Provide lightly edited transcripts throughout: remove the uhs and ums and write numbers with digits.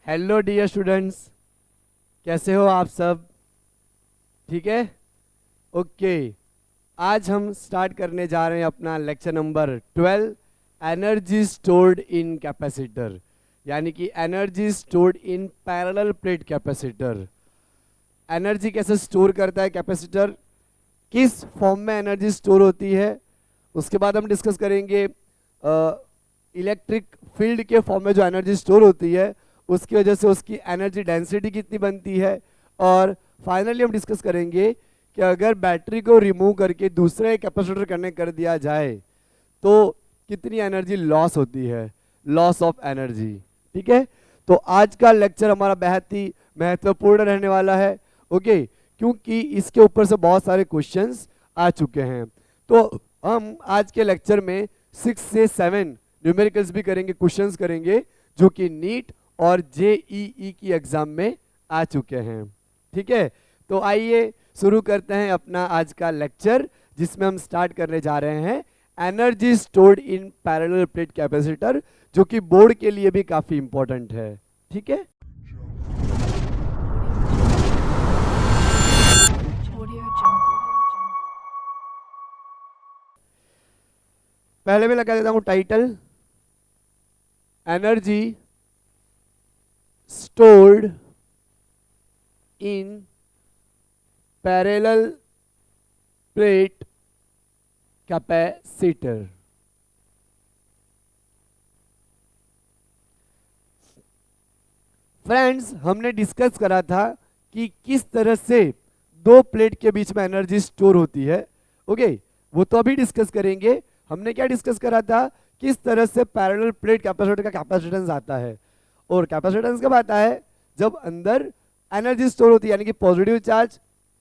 Hello dear students, कैसे हो आप सब? ठीक है, ओके। आज हम स्टार्ट करने जा रहे हैं अपना lecture number 12, energy stored in capacitor, यानी कि energy stored in parallel plate capacitor. Energy कैसे स्टोर करता है कैपेसिटर, किस फॉर्म में एनर्जी स्टोर होती है, उसके बाद हम डिस्कस करेंगे इलेक्ट्रिक फील्ड के फॉर्म में जो एनर्जी स्टोर होती है उसकी वजह से उसकी एनर्जी डेंसिटी कितनी बनती है, और फाइनली हम डिस्कस करेंगे कि अगर बैटरी को रिमूव करके दूसरे कैपेसिटर कनेक्ट कर दिया जाए तो कितनी एनर्जी लॉस होती है, लॉस ऑफ एनर्जी। ठीक है, तो आज का लेक्चर हमारा बेहद ही महत्वपूर्ण रहने वाला है, ओके, क्योंकि इसके ऊपर से बहुत सारे क्वेश्चंस आ चुके हैं। तो हम आज के लेक्चर में 6 से 7 न्यूमेरिकल्स भी करेंगे, क्वेश्चंस करेंगे जो कि नीट और जेईई की एग्जाम में आ चुके हैं। ठीक है, तो आइए शुरू करते हैं अपना आज का लेक्चर, जिसमें हम स्टार्ट करने जा रहे हैं energy stored in parallel plate capacitor, जो कि बोर्ड के लिए भी काफी इंपॉर्टेंट है। ठीक है, पहले मैं लगा देता हूं title, energy stored in parallel plate capacitor। Friends, हमने डिस्कस करा था कि किस तरह से दो प्लेट के बीच में एनर्जी स्टोर होती है। ओके, वो तो अभी डिस्कस करेंगे। हमने क्या डिस्कस करा था, किस तरह से पैरेलल प्लेट कैपेसिटर का कैपेसिटेंस आता है, और कैपेसिटेंस कब आता है, जब अंदर एनर्जी स्टोर होती है, यानी कि पॉजिटिव चार्ज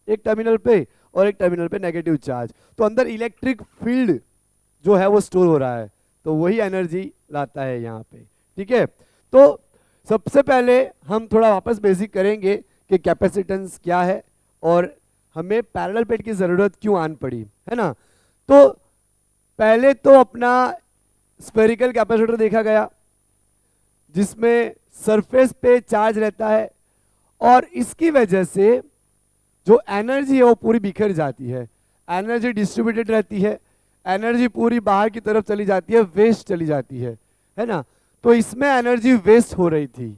एक टर्मिनल पे और एक टर्मिनल पे नेगेटिव चार्ज, तो अंदर इलेक्ट्रिक फील्ड जो है वो स्टोर हो रहा है, तो वही एनर्जी लाता है यहाँ पे। ठीक है, तो सबसे पहले हम थोड़ा वापस बेसिक करेंगे कि कैपेसिटेंस क्या है और हमें पैरेलल प्लेट की जरूरत क्यों आन पड़ी, है ना। तो पहले तो अपना स्फेरिकल कैपेसिटर देखा गया, जिसमें सरफेस पे चार्ज रहता है और इसकी वजह से जो एनर्जी है वो पूरी बिखर जाती है, एनर्जी डिस्ट्रीब्यूटेड रहती है, एनर्जी पूरी बाहर की तरफ चली जाती है, वेस्ट चली जाती है ना। तो इसमें एनर्जी वेस्ट हो रही थी,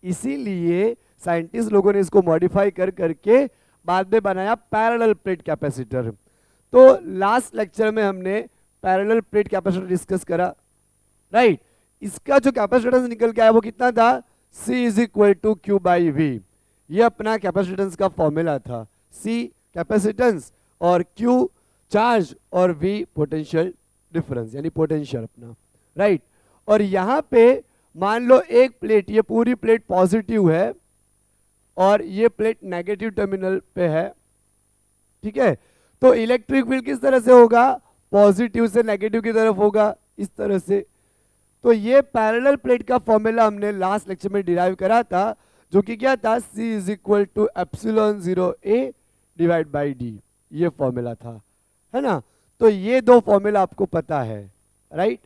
इसीलिए साइंटिस्ट लोगों ने इसको मॉडिफाई कर करके बाद में बनाया पैरेलल प्लेट कैपेसिटर। तो लास्ट लेक्चर में हमने पैरेलल प्लेट कैपेसिटर डिस्कस करा, राइट। इसका जो कैपेसिटेंस निकल के आया वो कितना था, C is equal to Q by V. ये अपना कैपेसिटेंस का फॉर्मूला था, C कैपेसिटेंस और Q चार्ज और V पोटेंशियल डिफरेंस, यानी पोटेंशियल अपना, राइट। और यहाँ पे मान लो एक प्लेट, ये पूरी प्लेट पॉजिटिव है और ये प्लेट नेगेटिव टर्मिनल पे है। ठीक है, तो इलेक्ट्रिक फील्ड किस तरह से होगा, पॉजिटिव से नेगेटिव की तरफ होगा, इस तरह से। तो ये पैरेलल प्लेट का फॉर्मूला हमने लास्ट लेक्चर में डिराइव करा था, जो कि क्या था, C is equal to epsilon 0 A divide by D, ये फॉर्मूला था, है ना। तो ये दो फॉर्मूला आपको पता है, राइट।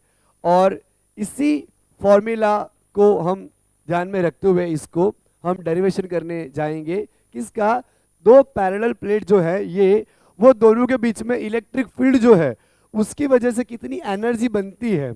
और इसी फॉर्मूला को हम ध्यान में रखते हुए इसको हम डेरिवेशन करने जाएंगे, किसका, दो पैरेलल प्लेट जो है ये, वो दोनों के बीच में इलेक्ट्रिक फील्ड जो है उसकी वजह से कितनी एनर्जी बनती है,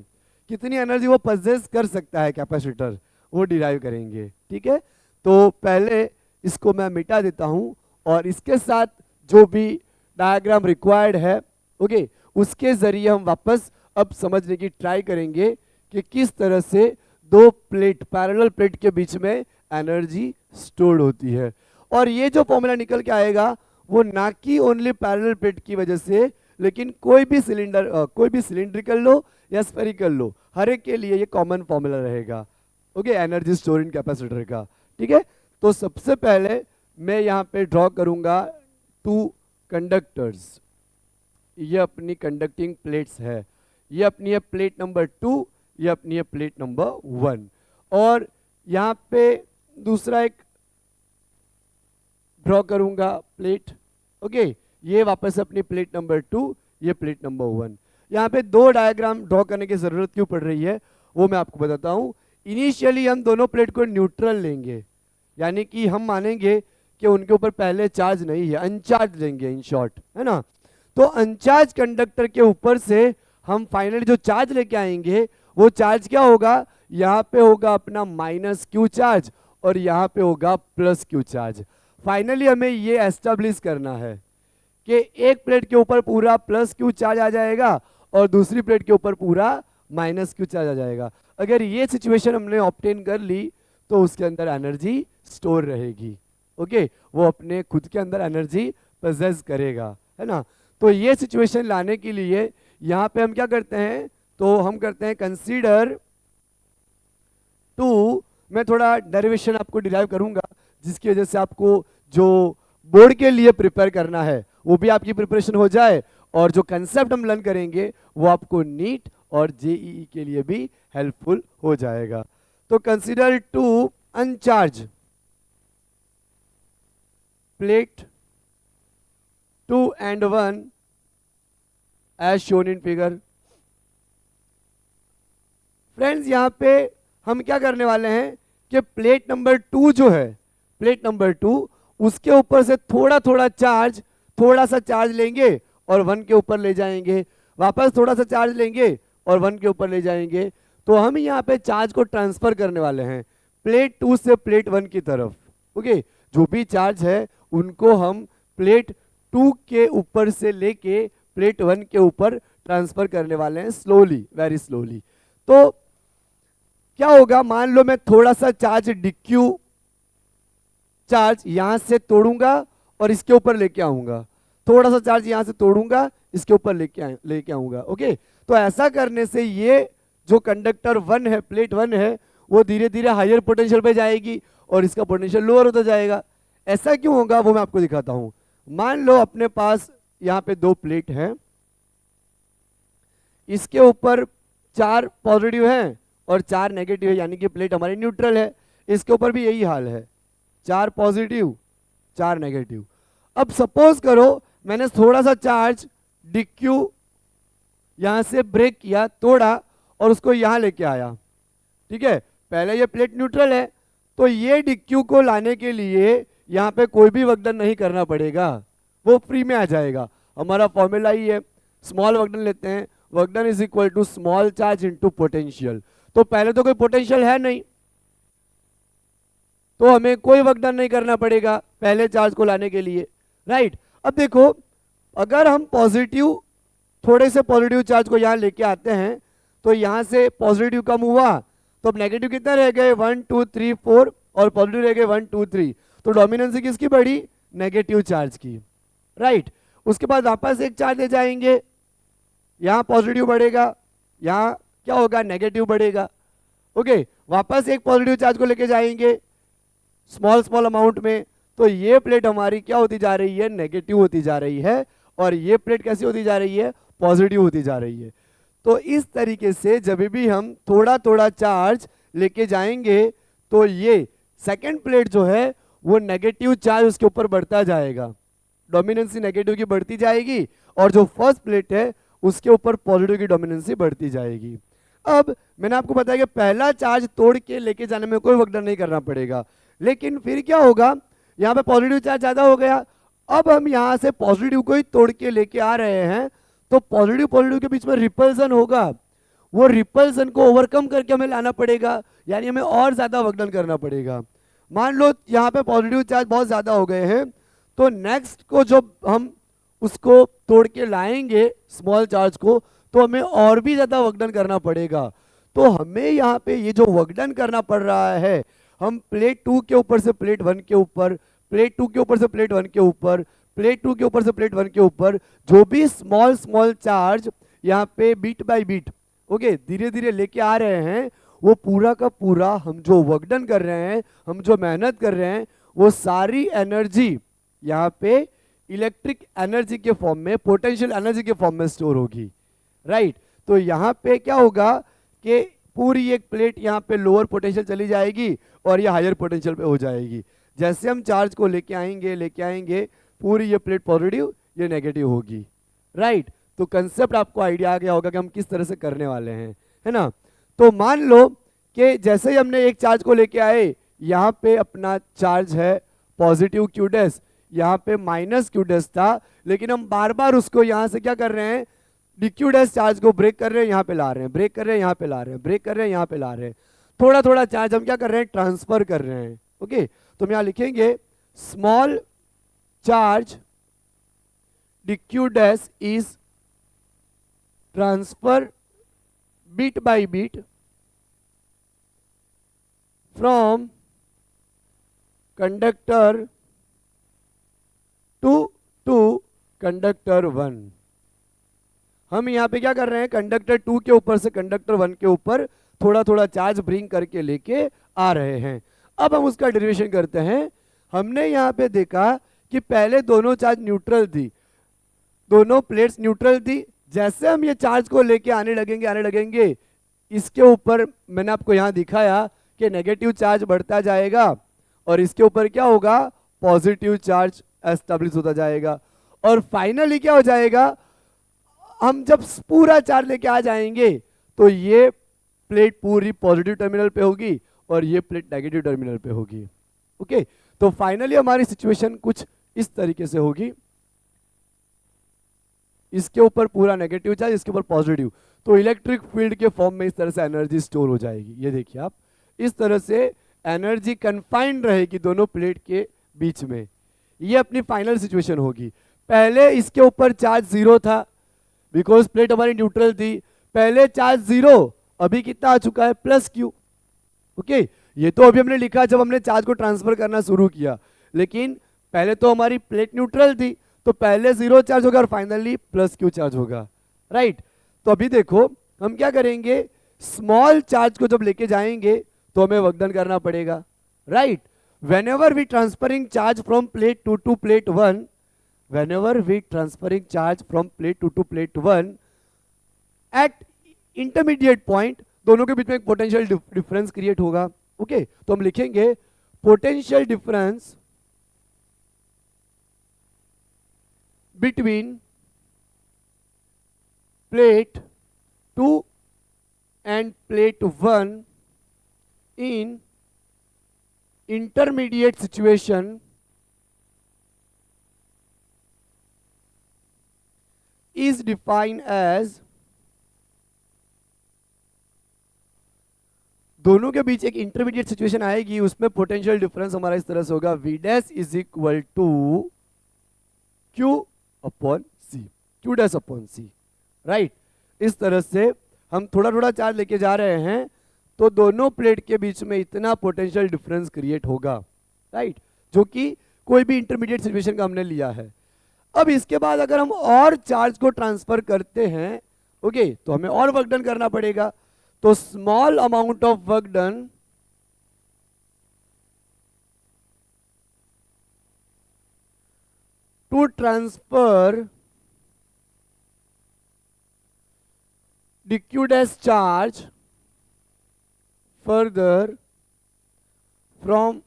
कितनी एनर्जी वो पजेस कर सकता है कैपेसिटर, वो डिराइव करेंगे। ठीक है, तो पहले इसको मैं मिटा देता हूं और इसके साथ जो भी डायग्राम रिक्वायर्ड है, ओके, उसके जरिए हम वापस अब समझने की ट्राई करेंगे कि किस तरह से दो प्लेट, पैरेलल प्लेट के बीच में एनर्जी स्टोर्ड होती है। और ये जो फॉर्मूला निकल के आएगा वो ना कि ओनली पैरेलल प्लेट की वजह से, लेकिन कोई भी सिलेंडर, कोई भी सिलिंड्रिकल लो या स्फेरिकल लो, हर एक के लिए ये कॉमन फॉर्मूला रहेगा, okay, energy store in capacitor का। ठीक है, तो सबसे पहले मैं यहाँ पे ड्रॉ करूंगा टू कंडक्टर्स, ये अपनी कंडक्टिंग प्लेट्स है, ये अपनी है प्लेट नंबर 2, ये अपनी है प्लेट नंबर 1, और यहाँ पे दूसरा एक ड्रॉ करूंगा प्लेट, ओके, ये वापस अपनी प्लेट नंबर 2, ये प्लेट नंबर 1। यहाँ पे दो डायग्राम ड्रॉ करने की जरूरत क्यों पड़ रही है वो मैं आपको बताता हूँ। इनिशियली हम दोनों प्लेट को न्यूट्रल लेंगे, यानी कि हम मानेंगे कि उनके ऊपर पहले चार्ज नहीं है, अनचार्ज लेंगे इन शॉर्ट, है ना। तो अनचार्ज कंडक्टर के ऊपर से हम फाइनली जो चार्ज लेके आएंगे वो चार्ज क्या होगा, यहाँ पे होगा अपना माइनस क्यू चार्ज और यहाँ पे होगा प्लस क्यू चार्ज। फाइनली हमें ये एस्टेब्लिश करना है कि एक प्लेट के ऊपर पूरा प्लस क्यू चार्ज आ जाएगा और दूसरी प्लेट के ऊपर पूरा माइनस क्यू चार्ज आ जाएगा। अगर ये सिचुएशन हमने ऑब्टेन कर ली तो उसके अंदर एनर्जी स्टोर रहेगी, ओके, वो अपने खुद के अंदर एनर्जी पोजेस करेगा, है ना। तो ये सिचुएशन लाने के लिए यहाँ पे हम क्या करते हैं, तो हम करते हैं कंसीडर टू, मैं थोड़ा डेरिवेशन आपको डिराइव करूंगा जिसकी वजह से आपको जो बोर्ड के लिए प्रिपेयर करना है वो भी आपकी प्रिपरेशन हो जाए और जो कंसेप्ट हम लर्न करेंगे वो आपको नीट और जेईई के लिए भी हेल्पफुल हो जाएगा। तो consider two uncharge plate 2 and 1 as shown in figure। Friends यहाँ पे हम क्या करने वाले हैं कि प्लेट नंबर 2 जो है, प्लेट नंबर 2 उसके ऊपर से थोड़ा थोड़ा चार्ज, थोड़ा सा चार्ज लेंगे और 1 के ऊपर ले जाएंगे, वापस थोड़ा सा चार्ज लेंगे और 1 के ऊपर ले जाएंगे। तो हम यहाँ पे चार्ज को ट्रांसफर करने वाले हैं प्लेट 2 से प्लेट 1 की तरफ, ओके। जो भी चार्ज है उनको हम प्लेट 2 के ऊपर से लेके प्लेट 1 के ऊपर ट्रांसफर करने वाले हैं स्लोली, वेरी स्लोली। तो क्या होगा, मान लो मैं थोड़ा सा चार्ज डिक्यू चार्ज यहां से तोड़ूंगा और इसके ऊपर लेके आऊंगा, थोड़ा सा चार्ज यहां से तोड़ूंगा इसके ऊपर लेके आऊंगा, ओके। तो ऐसा करने से ये जो कंडक्टर 1 है, प्लेट 1 है, वो धीरे धीरे हायर पोटेंशियल पे जाएगी और इसका पोटेंशियल लोअर होता जाएगा। ऐसा क्यों होगा वो मैं आपको दिखाता हूं। मान लो अपने पास यहाँ पे 2 प्लेट हैं, इसके ऊपर 4 पॉजिटिव हैं और 4 नेगेटिव है, यानी कि प्लेट हमारी न्यूट्रल है। इसके ऊपर भी यही हाल है, 4 पॉजिटिव 4 नेगेटिव। अब सपोज करो मैंने थोड़ा सा चार्ज डिक्यू यहां से ब्रेक किया, तोड़ा और उसको यहां लेके आया, ठीक है। पहले ये प्लेट न्यूट्रल है तो ये डिक्यू को लाने के लिए यहाँ पे कोई भी वर्कडन नहीं करना पड़ेगा, वो फ्री में आ जाएगा। हमारा फॉर्मूला ही है, स्मॉल वर्कडन लेते हैं, work done is equal to small charge into potential. तो पहले तो कोई पोटेंशियल है नहीं तो हमें कोई वर्कडन नहीं करना पड़ेगा पहले चार्ज को लाने के लिए, राइट। अब देखो अगर हम पॉजिटिव, थोड़े से पॉजिटिव चार्ज को यहाँ लेके आते हैं तो यहाँ से पॉजिटिव कम हुआ तो अब नेगेटिव कितना रह गए, 1 2 3 4 और पॉजिटिव रह गए 1 2 3। तो डोमिनेंसी किसकी बढ़ी, नेगेटिव चार्ज की, राइट। उसके बाद वापस एक चार्ज ले जाएंगे, यहाँ पॉजिटिव बढ़ेगा, यहाँ क्या होगा, नेगेटिव बढ़ेगा, ओके। वापस एक पॉजिटिव चार्ज को लेके जाएंगे स्मॉल स्मॉल अमाउंट में, तो ये प्लेट हमारी क्या होती जा रही है, नेगेटिव होती जा रही है और ये प्लेट कैसी होती जा रही है, पॉजिटिव होती जा रही है। तो इस तरीके से जब भी हम थोड़ा थोड़ा चार्ज लेके जाएंगे तो ये सेकंड प्लेट जो है वो नेगेटिव चार्ज उसके ऊपर बढ़ता जाएगा, डोमिनेंसी नेगेटिव की बढ़ती जाएगी और जो फर्स्ट प्लेट है उसके ऊपर पॉजिटिव की डोमिनेंसी बढ़ती जाएगी। अब मैंने आपको बताया कि पहला चार्ज तोड़ के लेके जाने में कोई वर्कडन नहीं करना पड़ेगा, लेकिन फिर क्या होगा, यहाँ पे पॉजिटिव चार्ज ज्यादा हो गया, अब हम यहाँ से पॉजिटिव को ही तोड़ के लेके आ रहे हैं तो पॉजिटिव पॉजिटिव के बीच में रिपल्सन होगा, वो रिपल्सन को ओवरकम करके हमें लाना पड़ेगा, यानी हमें और ज्यादा वर्कडन करना पड़ेगा। मान लो यहाँ पे पॉजिटिव चार्ज बहुत ज्यादा हो गए हैं तो नेक्स्ट को जब हम उसको तोड़ के लाएंगे स्मॉल चार्ज को तो हमें और भी ज्यादा वर्कडन करना पड़ेगा। तो हमें यहाँ पे ये जो वर्कडन करना पड़ रहा है, हम प्लेट 2 के ऊपर से प्लेट 1 के ऊपर, प्लेट 2 के ऊपर से प्लेट 1 के ऊपर, प्लेट 2 के ऊपर से प्लेट 1 के ऊपर जो भी स्मॉल स्मॉल चार्ज यहाँ पे बीट बाय बीट, ओके, धीरे धीरे लेके आ रहे हैं, वो पूरा का पूरा हम जो वर्कडन कर रहे हैं, हम जो मेहनत कर रहे हैं, वो सारी एनर्जी यहाँ पे इलेक्ट्रिक एनर्जी के फॉर्म में, पोटेंशियल एनर्जी के फॉर्म में स्टोर होगी, राइट। तो यहाँ पे क्या होगा कि पूरी एक प्लेट यहाँ पे लोअर पोटेंशियल चली जाएगी और ये हायर पोटेंशियल पे हो जाएगी। जैसे हम चार्ज को लेके आएंगे पूरी ये प्लेट पॉजिटिव, ये नेगेटिव होगी, राइट। तो कंसेप्ट आपको आइडिया आ गया होगा कि हम किस तरह से करने वाले हैं, है ना। तो मान लो कि जैसे ही हमने एक चार्ज को लेके आए, यहाँ पे अपना चार्ज है पॉजिटिव क्यू डैश, यहाँ पे माइनस क्यू डैश था, लेकिन हम बार बार उसको यहाँ से क्या कर रहे हैं, dq डैश चार्ज को ब्रेक कर रहे हैं, यहाँ पे ला रहे हैं, ब्रेक कर रहे हैं, यहाँ पे ला रहे हैं, ब्रेक कर रहे हैं, यहाँ पे ला रहे हैं, थोड़ा थोड़ा चार्ज हम क्या कर रहे हैं, ट्रांसफर कर रहे हैं। ओके, तो हम यहाँ लिखेंगे small charge dq dash is transfer bit by bit from conductor to conductor 1। हम यहाँ पे क्या कर रहे हैं, कंडक्टर 2 के ऊपर से कंडक्टर 1 के ऊपर थोड़ा थोड़ा चार्ज ब्रिंग करके लेके आ रहे हैं। अब हम उसका डेरिवेशन करते हैं। हमने यहाँ पे देखा कि पहले दोनों चार्ज न्यूट्रल थी, दोनों प्लेट्स न्यूट्रल थी। जैसे हम ये चार्ज को लेके आने लगेंगे इसके ऊपर मैंने आपको यहाँ दिखाया कि नेगेटिव चार्ज बढ़ता जाएगा और इसके ऊपर क्या होगा, पॉजिटिव चार्ज एस्टेब्लिश होता जाएगा। और फाइनली क्या हो जाएगा, हम जब पूरा चार्ज लेके आ जाएंगे तो ये प्लेट पूरी पॉजिटिव टर्मिनल पे होगी और ये प्लेट नेगेटिव टर्मिनल पे होगी। ओके, तो फाइनली हमारी सिचुएशन कुछ इस तरीके से होगी, इसके ऊपर पूरा नेगेटिव चार्ज, इसके ऊपर पॉजिटिव, तो इलेक्ट्रिक फील्ड के फॉर्म में इस तरह से एनर्जी स्टोर हो जाएगी। ये देखिए आप, इस तरह से एनर्जी कन्फाइंड रहेगी दोनों प्लेट के बीच में। ये अपनी फाइनल सिचुएशन होगी। पहले इसके ऊपर चार्ज जीरो था बिकॉज प्लेट हमारी न्यूट्रल थी, पहले चार्ज जीरो, अभी कितना आ चुका है, प्लस क्यू। ओके, ये तो अभी हमने लिखा जब हमने चार्ज को ट्रांसफर करना शुरू किया, लेकिन पहले तो हमारी प्लेट न्यूट्रल थी, तो पहले जीरो चार्ज होगा और फाइनली प्लस क्यू चार्ज होगा, राइट। तो अभी देखो हम क्या करेंगे, स्मॉल चार्ज को जब लेके जाएंगे तो हमें वर्क डन करना पड़ेगा, right. whenever we transferring charge from plate 2 to plate 1, whenever we transferring charge from plate 2 to plate 1 at intermediate point, दोनों के बीच में एक पोटेंशियल डिफरेंस क्रिएट होगा। ओके, तो हम लिखेंगे potential difference between plate 2 and plate 1 in intermediate situation is defined as, दोनों के बीच एक इंटरमीडिएट सिचुएशन आएगी, उसमें पोटेंशियल डिफरेंस हमारा इस तरह से होगा, V dash is equal to Q upon C, Q dash upon C, right. इस तरह से हम थोड़ा थोड़ा चार्ज लेके जा रहे हैं तो दोनों प्लेट के बीच में इतना पोटेंशियल डिफरेंस क्रिएट होगा, राइट, जो कि कोई भी इंटरमीडिएट सिचुएशन का हमने लिया है। अब इसके बाद अगर हम और चार्ज को ट्रांसफर करते हैं, ओके, तो हमें और वर्क डन करना पड़ेगा। तो small amount of work done to transfer dq dash charge further from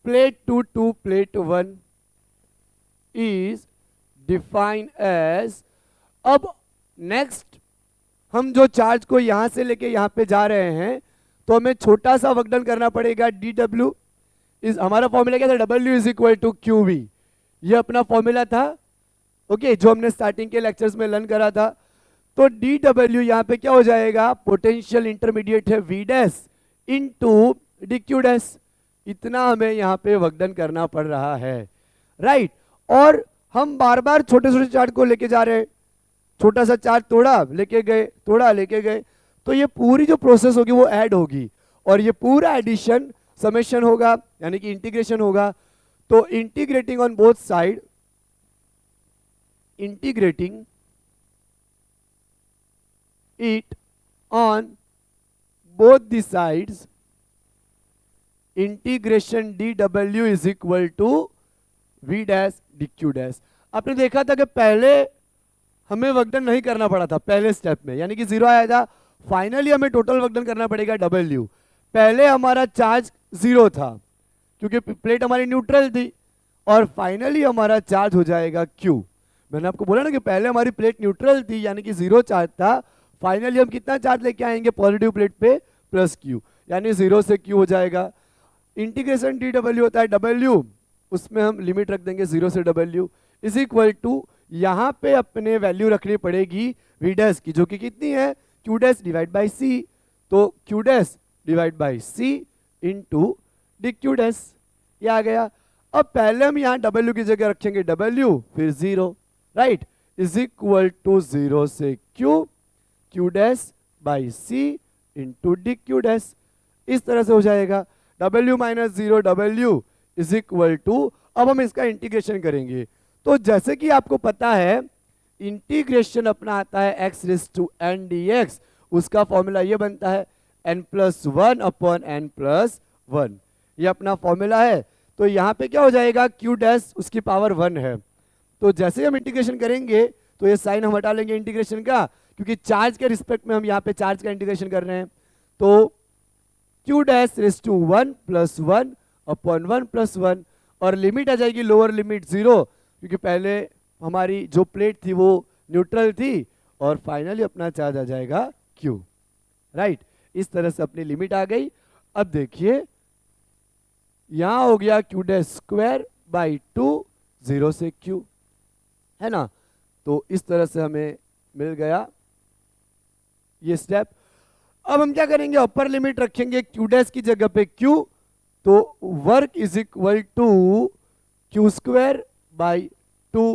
plate 2 to plate 1 is defined as, अब नेक्स्ट हम जो चार्ज को यहां से लेके यहां पे जा रहे हैं तो हमें छोटा सा वर्क डन करना पड़ेगा, dw इज, हमारा फॉर्मूला क्या था, w is equal to qv, ये अपना फॉर्मूला था, ओके, जो हमने स्टार्टिंग के लेक्चर्स में लर्न करा था। तो dw यहाँ पे क्या हो जाएगा, पोटेंशियल इंटरमीडिएट है V dash into dq dash, इतना हमें यहाँ पे वर्क डन करना पड़ रहा है, राइट। और हम बार बार छोटे छोटे चार्ज को लेके जा रहे हैं, छोटा सा चार्ज तोड़ा लेके गए, तोड़ा लेके गए, तो ये पूरी जो प्रोसेस होगी वो ऐड होगी और ये पूरा एडिशन समेशन होगा, यानी कि इंटीग्रेशन होगा। तो integrating on both side, integrating it on both the sides, integration dw is equal to v dash dq dash। आपने देखा था कि पहले हमें वर्क डन नहीं करना पड़ा था पहले स्टेप में, यानी कि जीरो आया था, फाइनली हमें टोटल वर्क डन करना पड़ेगा w। पहले हमारा चार्ज जीरो था क्योंकि प्लेट हमारी न्यूट्रल थी और फाइनली हमारा चार्ज हो जाएगा q। मैंने आपको बोला ना कि पहले हमारी प्लेट न्यूट्रल थी यानी कि जीरो चार्ज था, फाइनली हम कितना चार्ज लेके आएंगे पॉजिटिव प्लेट पे, प्लस क्यू, यानी 0 से क्यू हो जाएगा। इंटीग्रेशन डी डब्ल्यू होता है डब्ल्यू, उसमें हम लिमिट रख देंगे 0 से डब्ल्यू इज इक्वल टू, यहाँ पे अपने वैल्यू रखनी पड़ेगी वी डैश की, जो कि कितनी है Q dash divide by C, तो Q dash divide by C into D Q dash, ये आ गया। अब पहले हम यहाँ डब्ल्यू की जगह रखेंगे डब्ल्यू फिर 0, राइट, इज इक्वल टू 0 से Q, Q dash by C into D Q dash, इस तरह से हो जाएगा। W minus 0 W is equal to, अब हम इसका इंटीग्रेशन करेंगे। तो जैसे कि आपको पता है इंटीग्रेशन अपना आता है x raise to n dx, उसका फॉर्मूला ये बनता है n plus 1 upon n plus 1, ये अपना फॉर्मूला है। तो यहाँ पे क्या हो जाएगा, q डैश उसकी पावर 1 है, तो जैसे हम इंटीग्रेशन करेंगे तो ये साइन हम हटा लेंगे इंटीग्रेशन का, क्योंकि चार्ज के रिस्पेक्ट में हम यहाँ पे चार्ज का इंटीग्रेशन कर रहे हैं। तो q dash raise to 1 plus 1 upon 1 plus 1, और लिमिट आ जाएगी लोअर लिमिट 0, क्योंकि पहले हमारी जो प्लेट थी वो न्यूट्रल थी, और फाइनली अपना चार्ज आ जाएगा q, राइट। इस तरह से अपनी लिमिट आ गई। अब देखिए यहां हो गया q डैश स्क्वायर बाई 2 0 से q, है ना, तो इस तरह से हमें मिल गया ये स्टेप। अब हम क्या करेंगे, अपर लिमिट रखेंगे q डैश की जगह पे q, तो work is equal to q square by 2,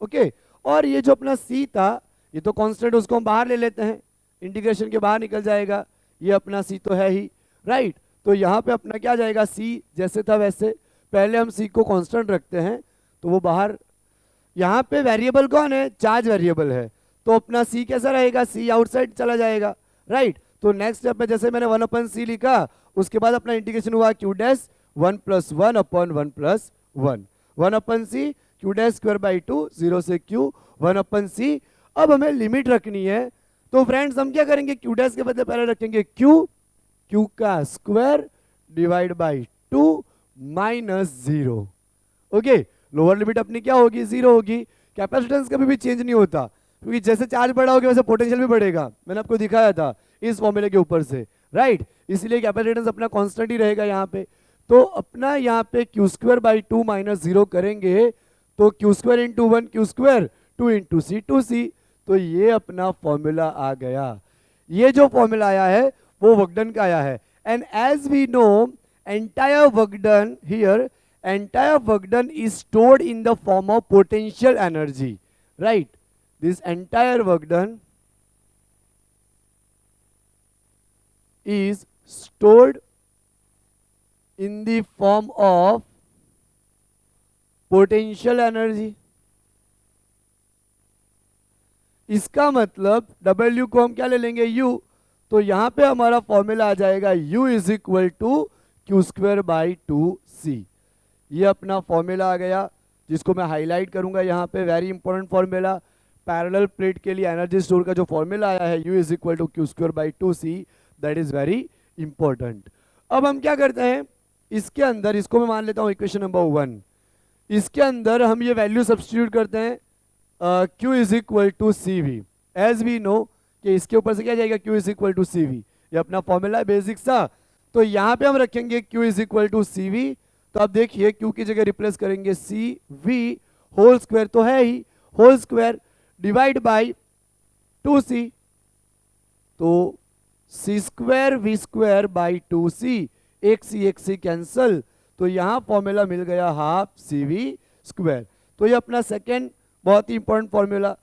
okay. और ये जो अपना c था ये तो कांस्टेंट, उसको हम बाहर ले लेते हैं, इंटीग्रेशन के बाहर निकल जाएगा, ये अपना c तो है ही, राइट। तो यहाँ पे अपना क्या जाएगा, c जैसे था वैसे, पहले हम c को कांस्टेंट रखते हैं तो वो बाहर, यहाँ पे वेरिएबल कौन है, चार्ज वेरिएबल है, तो अपना c कैसा रहेगा, c आउटसाइड चला जाएगा, राइट। तो नेक्स्ट स्टेप में जैसे मैंने 1 अपन c लिखा, उसके बाद अपना इंटीग्रेशन हुआ q dash 1 plus 1 upon 1 plus 1, 1 upon c q dash square by 2 0 से q 1 अपन c। अब हमें लिमिट रखनी है, तो फ्रेंड्स हम क्या करेंगे, q डैश के बदले पहले रखेंगे q का square divide by 2 minus 0, okay. Lower limit अपनी क्या होगी, 0 होगी। कैपेसिटेंस कभी भी चेंज नहीं होता, क्योंकि जैसे चार्ज बढ़ा होगा वैसे पोटेंशियल भी बढ़ेगा, मैंने आपको दिखाया था इस फॉर्मूले के ऊपर से, राइट। इसलिए कैपेसिटेंस अपना कांस्टेंट ही रहेगा यहाँ पे। तो अपना यहाँ पे q स्क्वायर बाई 2 माइनस 0 करेंगे तो q square into 1 q square 2 into C 2c, तो ये अपना फॉर्मूला आ गया। ये जो फॉर्मूला आया है वो वर्क डन का आया है, and as we know entire work done here, entire work done is stored in the form of potential energy, right. This entire work done is stored in the form of potential energy। इसका मतलब W को हम क्या ले लेंगे, U, तो यहां पे हमारा फॉर्मूला आ जाएगा U is equal to Q square by 2c, ये अपना फॉर्मूला आ गया, जिसको मैं हाईलाइट करूंगा यहाँ पे, very important formula. Parallel plate के लिए एनर्जी स्टोर का जो फॉर्मूला आया है U is equal to Q square by 2c, that is very important. अब हम क्या करते हैं, इसके अंदर इसको मैं मान लेता हूँ इक्वेशन नंबर 1, इसके अंदर हम ये वैल्यू सब्स्टिट्यूट करते हैं Q is equal to C V, as we know कि इसके ऊपर से क्या जाएगा, Q is equal to C V, ये अपना फॉर्मूला है बेसिक सा। तो यहाँ पे हम रखेंगे Q is equal to C V, तो आप देखिए Q की जगह रिप्लेस करेंगे सी वी होल स्क्वायर, तो है ही whole square divide by 2c, तो C square V square by 2c, एक सी कैंसल, तो यहाँ फॉर्मूला मिल गया हाफ सी वी स्क्वायर। तो ये अपना सेकेंड बहुत ही important formula,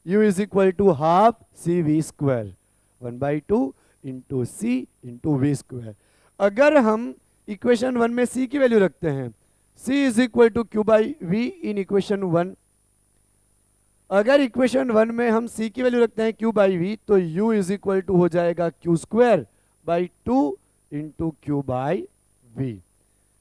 U is equal to half C V square 1/2 into C into V square. अगर हम इक्वेशन 1 में c की वैल्यू रखते हैं, c is equal to Q by V in equation 1, अगर इक्वेशन 1 में हम c की वैल्यू रखते हैं q बाई वी, तो u इज इक्वल टू हो जाएगा Q square by 2 into Q by V.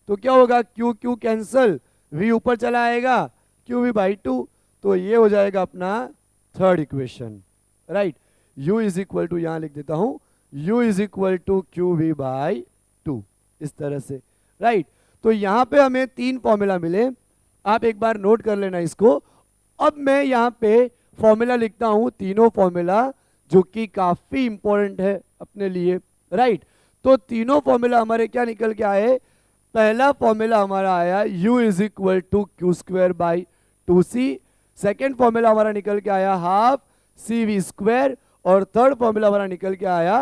तो क्या होगा, q q कैंसल, v ऊपर चला आएगा, क्यू वी बाई 2, तो ये हो जाएगा अपना third equation, right. u is equal to, यहां लिख देता हूं, u is equal to Q V by 2, इस तरह से, राइट। तो यहां पे हमें 3 फॉर्मूला मिले, आप एक बार नोट कर लेना इसको। अब मैं यहाँ पे फॉर्मूला लिखता हूं, तीनों फॉर्मूला जो कि काफी इंपॉर्टेंट है अपने लिए, राइट। तो तीनों फॉर्मूला हमारे क्या निकल के आए? पहला फॉर्मूला हमारा आया U is equal to Q square by 2C। Second formula हमारा निकल के आया हाफ CV स्क्वायर। और थर्ड फॉर्मूला हमारा निकल के आया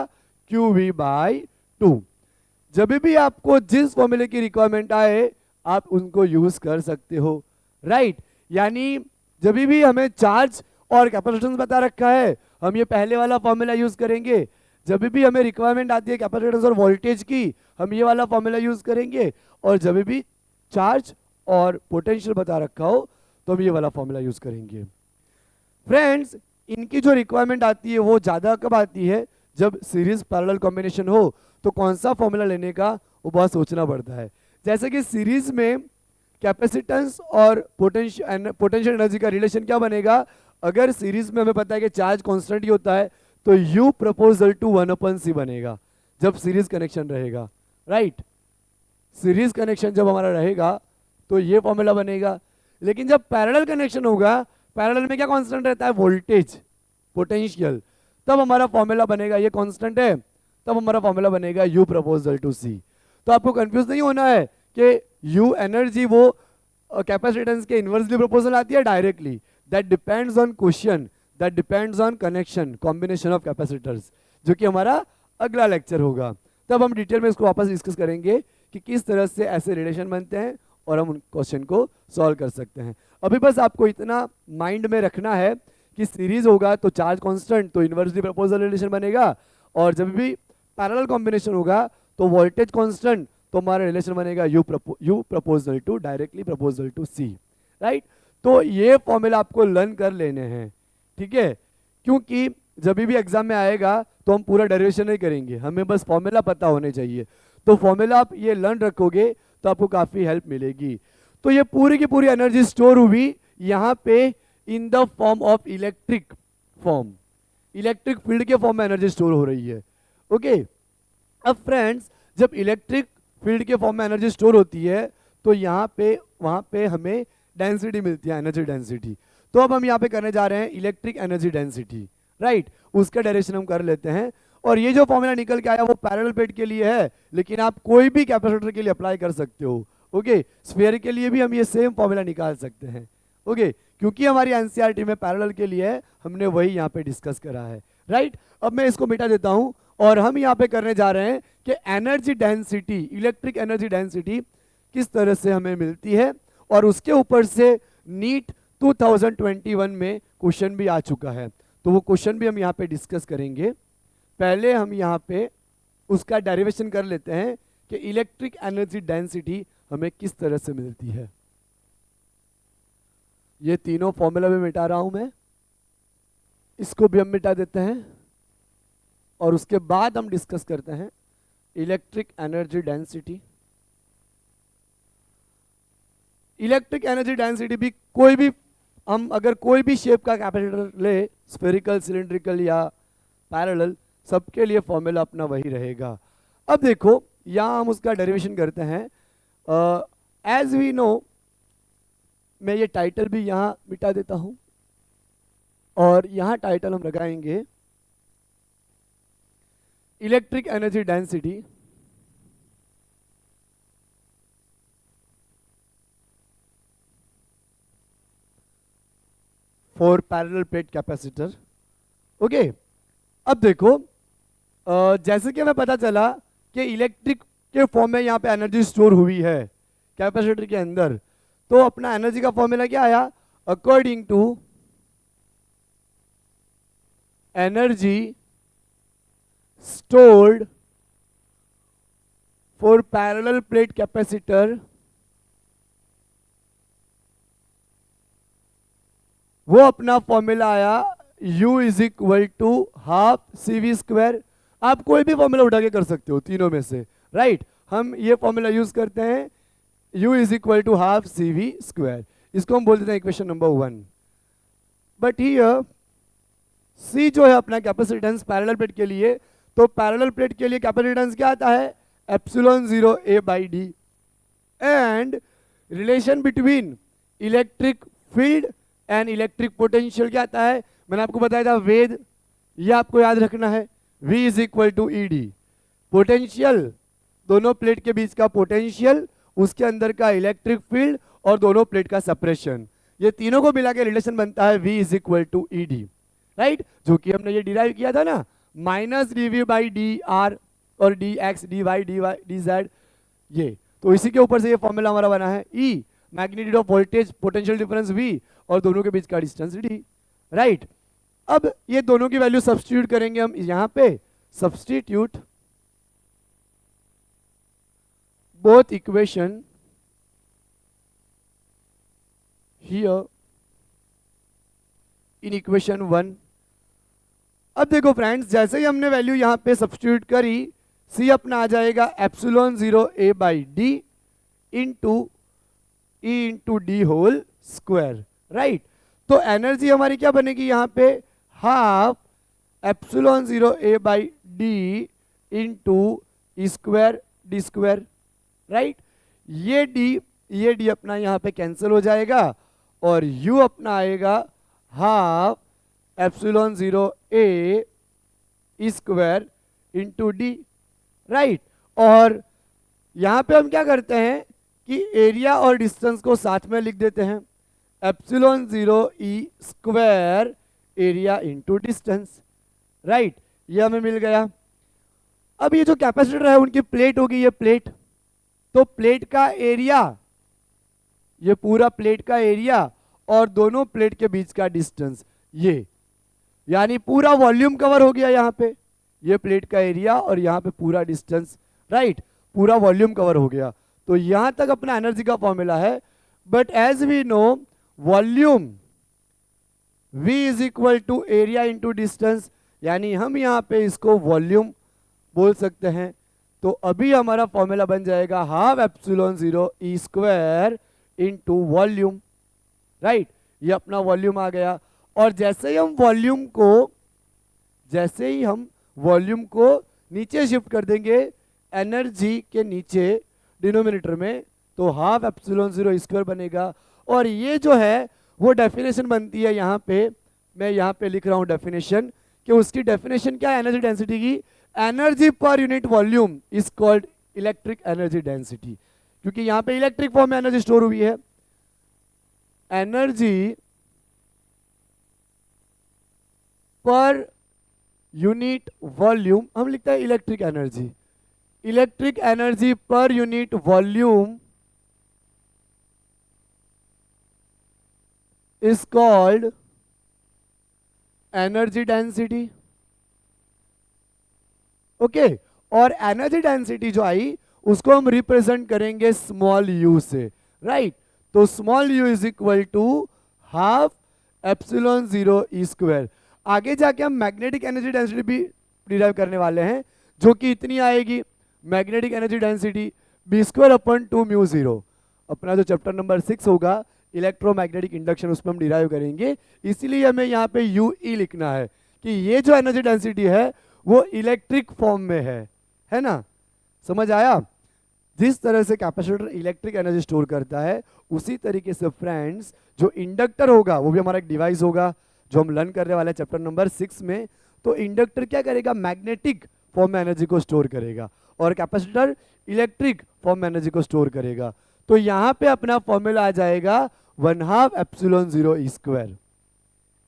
QV बाई 2। जब भी आपको जिस फॉर्मूले की रिक्वायरमेंट आए आप उनको यूज कर सकते हो, राइट। यानी जब भी हमें चार्ज और कैपेसिटेंस बता रखा है हम ये पहले वाला फॉर्मूला यूज करेंगे। जब भी हमें रिक्वायरमेंट आती है कैपेसिटेंस और वोल्टेज की हम ये वाला फॉर्मूला यूज करेंगे। और जब भी चार्ज और पोटेंशियल बता रखा हो तो हम ये वाला फॉर्मूला यूज करेंगे। फ्रेंड्स, इनकी जो रिक्वायरमेंट आती है वो ज्यादा कब आती है? जब सीरीज पैरेलल कॉम्बिनेशन हो तो कौन सा फॉर्मूला लेने का वो बहुत सोचना पड़ता है। जैसे कि सीरीज में कैपेसिटेंस और पोटेंशियल एनर्जी का रिलेशन क्या बनेगा? अगर सीरीज में हमें पता है कि चार्ज कांस्टेंट ही होता है तो U प्रपोजल टू 1/C बनेगा जब सीरीज कनेक्शन रहेगा, राइट। सीरीज कनेक्शन जब हमारा रहेगा तो ये फॉर्मूला बनेगा। लेकिन जब पैरेलल कनेक्शन होगा, पैरेलल में क्या कांस्टेंट रहता है? Voltage, potential. तब हमारा फॉर्मूला बनेगा, ये कांस्टेंट है, तब हमारा फॉर्मूला बनेगा U प्रपोजल टू C। तो आपको कंफ्यूज नहीं होना है कि U एनर्जी वो कैपेसिटेंस के इनवर्सली प्रोपोर्शनल आती है directly. That depends on question, that depends on connection, combination of capacitors, जो कि हमारा अगला लेक्चर होगा। तब हम डिटेल में इसको वापस डिस्कस करेंगे कि किस तरह से ऐसे रिलेशन बनते हैं और हम उन क्वेश्चन को सॉल्व कर सकते हैं। अभी बस आपको इतना माइंड में रखना है कि सीरीज होगा तो चार्ज कांस्टेंट तो इनवर्सली प्रोपोर्शनल रिलेशन बनेगा, और जब भी पैरेलल कॉम्बिनेशन होगा तो वोल्टेज कांस्टेंट तो हमारा रिलेशन बनेगा U proposal to directly proposal to C, right. तो ये फॉर्मूला आपको लर्न कर लेने हैं, ठीक है। क्योंकि जब भी एग्जाम में आएगा तो हम पूरा डेरिवेशन नहीं करेंगे, हमें बस फॉर्मूला पता होने चाहिए। तो फॉर्मूला आप ये लर्न रखोगे तो आपको काफी हेल्प मिलेगी। तो ये पूरी की पूरी एनर्जी स्टोर हुई यहाँ पे इन the form of electric form, electric field के फॉर्म में एनर्जी स्टोर हो रही है, ओके। अब फ्रेंड्स, जब इलेक्ट्रिक फील्ड के फॉर्म में एनर्जी स्टोर होती है तो यहाँ पे वहाँ पे हमें डेंसिटी मिलती है, एनर्जी डेंसिटी। तो अब हम यहाँ पे करने जा रहे हैं इलेक्ट्रिक एनर्जी डेंसिटी, राइट। उसका डायरेक्शन हम कर लेते हैं। और ये जो फॉर्मूला निकल के आया वो पैरेलल प्लेट के लिए है, लेकिन आप कोई भी कैपेसिटर के लिए अप्लाई कर सकते हो, ओके। स्फीयर के लिए भी हम ये सेम फॉर्मूला निकाल सकते हैं, ओके। क्योंकि हमारी एनसीईआरटी में पैरेलल के लिए है, हमने वही यहाँ पे डिस्कस करा है, राइट। अब मैं इसको मिटा देता हूँ और हम यहाँ पे करने जा रहे हैं कि energy density, electric energy density किस तरह से हमें मिलती है। और उसके ऊपर से नीट 2021 में क्वेश्चन भी आ चुका है, तो वो क्वेश्चन भी हम यहाँ पे डिस्कस करेंगे। पहले हम यहाँ पे उसका डेरिवेशन कर लेते हैं कि इलेक्ट्रिक एनर्जी डेंसिटी हमें किस तरह से मिलती है। ये तीनों फॉर्मूला भी मिटा रहा हूं मैं, इसको भी हम मिटा देते हैं और उसके बाद हम डिस्कस करते हैं electric energy density. Electric energy density भी कोई भी हम अगर कोई भी शेप का कैपेसिटर ले, स्फेरिकल, सिलिंड्रिकल या पैरेलल, सबके लिए फॉर्मूला अपना वही रहेगा। अब देखो यहाँ हम उसका डेरिवेशन करते हैं। एज वी नो, मैं ये टाइटल भी यहाँ मिटा देता हूँ और यहाँ टाइटल हम लगाएंगे electric energy density for parallel plate capacitor, okay. अब देखो जैसे कि हमें पता चला कि इलेक्ट्रिक के फॉर्म में यहाँ पे एनर्जी स्टोर हुई है कैपेसिटर के अंदर, तो अपना एनर्जी का फॉर्मूला क्या आया? According to energy stored for parallel plate capacitor, वो अपना फॉर्मूला आया U is equal to half CV square. आप कोई भी फॉर्मूला उठा के कर सकते हो तीनों में से, राइट। हम ये फॉर्मूला यूज करते हैं U is equal to half CV square, इसको हम बोल देते हैं equation number 1। But here C जो है अपना कैपेसिटेंस पैरेलल प्लेट के लिए, तो पैरेलल प्लेट के लिए कैपेसिटेंस क्या आता है? Epsilon 0 A/d। And relation between electric field and electric potential क्या आता है? मैंने आपको बताया था वेद, ये आपको याद रखना है। V is equal to E D, potential, दोनों प्लेट के बीच का पोटेंशियल, उसके अंदर का इलेक्ट्रिक फील्ड और दोनों प्लेट का सेपरेशन, ये तीनों को मिला के रिलेशन बनता है V is equal to E D, right. जो कि हमने ये डिराइव किया था ना, minus D V by D R और D X D Y D Z, ये तो इसी के ऊपर से ये फॉर्मूला हमारा बना है। E magnitude of voltage potential difference V और दोनों के बीच का डिस्टेंस D, राइट। अब ये दोनों की वैल्यू सब्स्टिट्यूट करेंगे हम यहां पे, substitute both equation here in equation 1। अब देखो फ्रेंड्स, जैसे ही हमने वैल्यू यहां पे सब्स्टिट्यूट करी, C अपना आ जाएगा epsilon 0 A by D into E into D whole square, right. तो एनर्जी हमारी क्या बनेगी यहाँ पे, half epsilon 0 A by D into E square D square, right. ये डी अपना यहाँ पे कैंसिल हो जाएगा और U अपना आएगा half epsilon 0 A E square into D, right. और यहां पे हम क्या करते हैं कि एरिया और डिस्टेंस को साथ में लिख देते हैं, epsilon 0 E square area into distance, right. ये हमें मिल गया। अब ये जो कैपेसिटर है उनकी प्लेट होगी, ये प्लेट, तो प्लेट का एरिया, ये पूरा प्लेट का एरिया और दोनों प्लेट के बीच का डिस्टेंस, ये यानी पूरा वॉल्यूम कवर हो गया यहाँ पे, ये प्लेट का एरिया और यहाँ पे पूरा डिस्टेंस, राइट, पूरा वॉल्यूम कवर हो गया। तो यहां तक अपना एनर्जी का फॉर्मूला है। But as we know volume V is equal to area into distance, यानी हम यहाँ पे इसको वॉल्यूम बोल सकते हैं। तो अभी हमारा फॉर्मूला बन जाएगा half epsilon 0 E square into volume, right. ये अपना वॉल्यूम आ गया। और जैसे ही हम वॉल्यूम को नीचे शिफ्ट कर देंगे एनर्जी के नीचे डिनोमिनेटर में, तो हाफ एप्सिलॉन 0 स्क्वायर बनेगा। और ये जो है वो डेफिनेशन बनती है यहाँ पे, मैं यहाँ पे लिख रहा हूँ डेफिनेशन, कि उसकी डेफिनेशन क्या है एनर्जी डेंसिटी की, energy per unit volume is called electric energy density, क्योंकि यहाँ पे इलेक्ट्रिक फॉर्म में एनर्जी स्टोर हुई है। एनर्जी पर यूनिट वॉल्यूम हम लिखते हैं electric energy, electric energy per unit volume is called energy density, okay. और एनर्जी डेंसिटी जो आई उसको हम रिप्रेजेंट करेंगे स्मॉल यू से, राइट। तो small you is equal to half epsilon 0 E square. आगे जाके हम मैग्नेटिक एनर्जी डेंसिटी भी डिराइव करने वाले हैं, जो कि इतनी आएगी, magnetic energy density B square upon 2 mu 0। अपना जो चैप्टर नंबर 6 होगा इलेक्ट्रोमैग्नेटिक इंडक्शन, उसमें हम डिराइव करेंगे। इसीलिए हमें यहाँ पे यू ई लिखना है कि ये जो एनर्जी डेंसिटी है वो इलेक्ट्रिक फॉर्म में है ना, समझ आया। जिस तरह से कैपेसिटर इलेक्ट्रिक एनर्जी स्टोर करता है, उसी तरीके से फ्रेंड्स जो इंडक्टर होगा वो भी हमारा एक डिवाइस होगा जो हम लर्न करने वाले हैं चैप्टर नंबर 6 में। तो इंडक्टर क्या करेगा, मैग्नेटिक फॉर्म में एनर्जी को स्टोर करेगा और कैपेसिटर इलेक्ट्रिक फॉर्म में एनर्जी को स्टोर करेगा। तो यहाँ पे अपना फॉर्मूला आ जाएगा 1/2 एप्सिलॉन 0 ई स्क्वायर,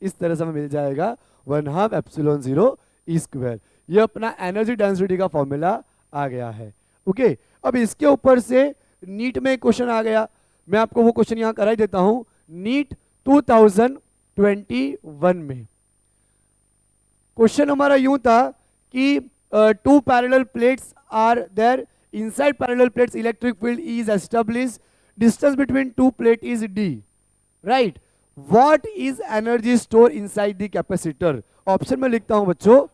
इस तरह से हमें मिल जाएगा 1/2 एप्सिलॉन 0 ई स्क्वायर। ये अपना एनर्जी डेंसिटी का फॉर्मूला आ गया है, ओके। अब इसके ऊपर से नीट में क्वेश्चन आ गया, मैं आपको वो क्वेश्चन यहाँ करा ही देता हूँ। नीट 2021 में क्वेश्चन हमारा यूं था कि 2 parallel plates are there, inside parallel plates electric field is established, distance between 2 plate is d, right। what is energy stored inside the capacitor? Option में लिखता हूं बच्चों,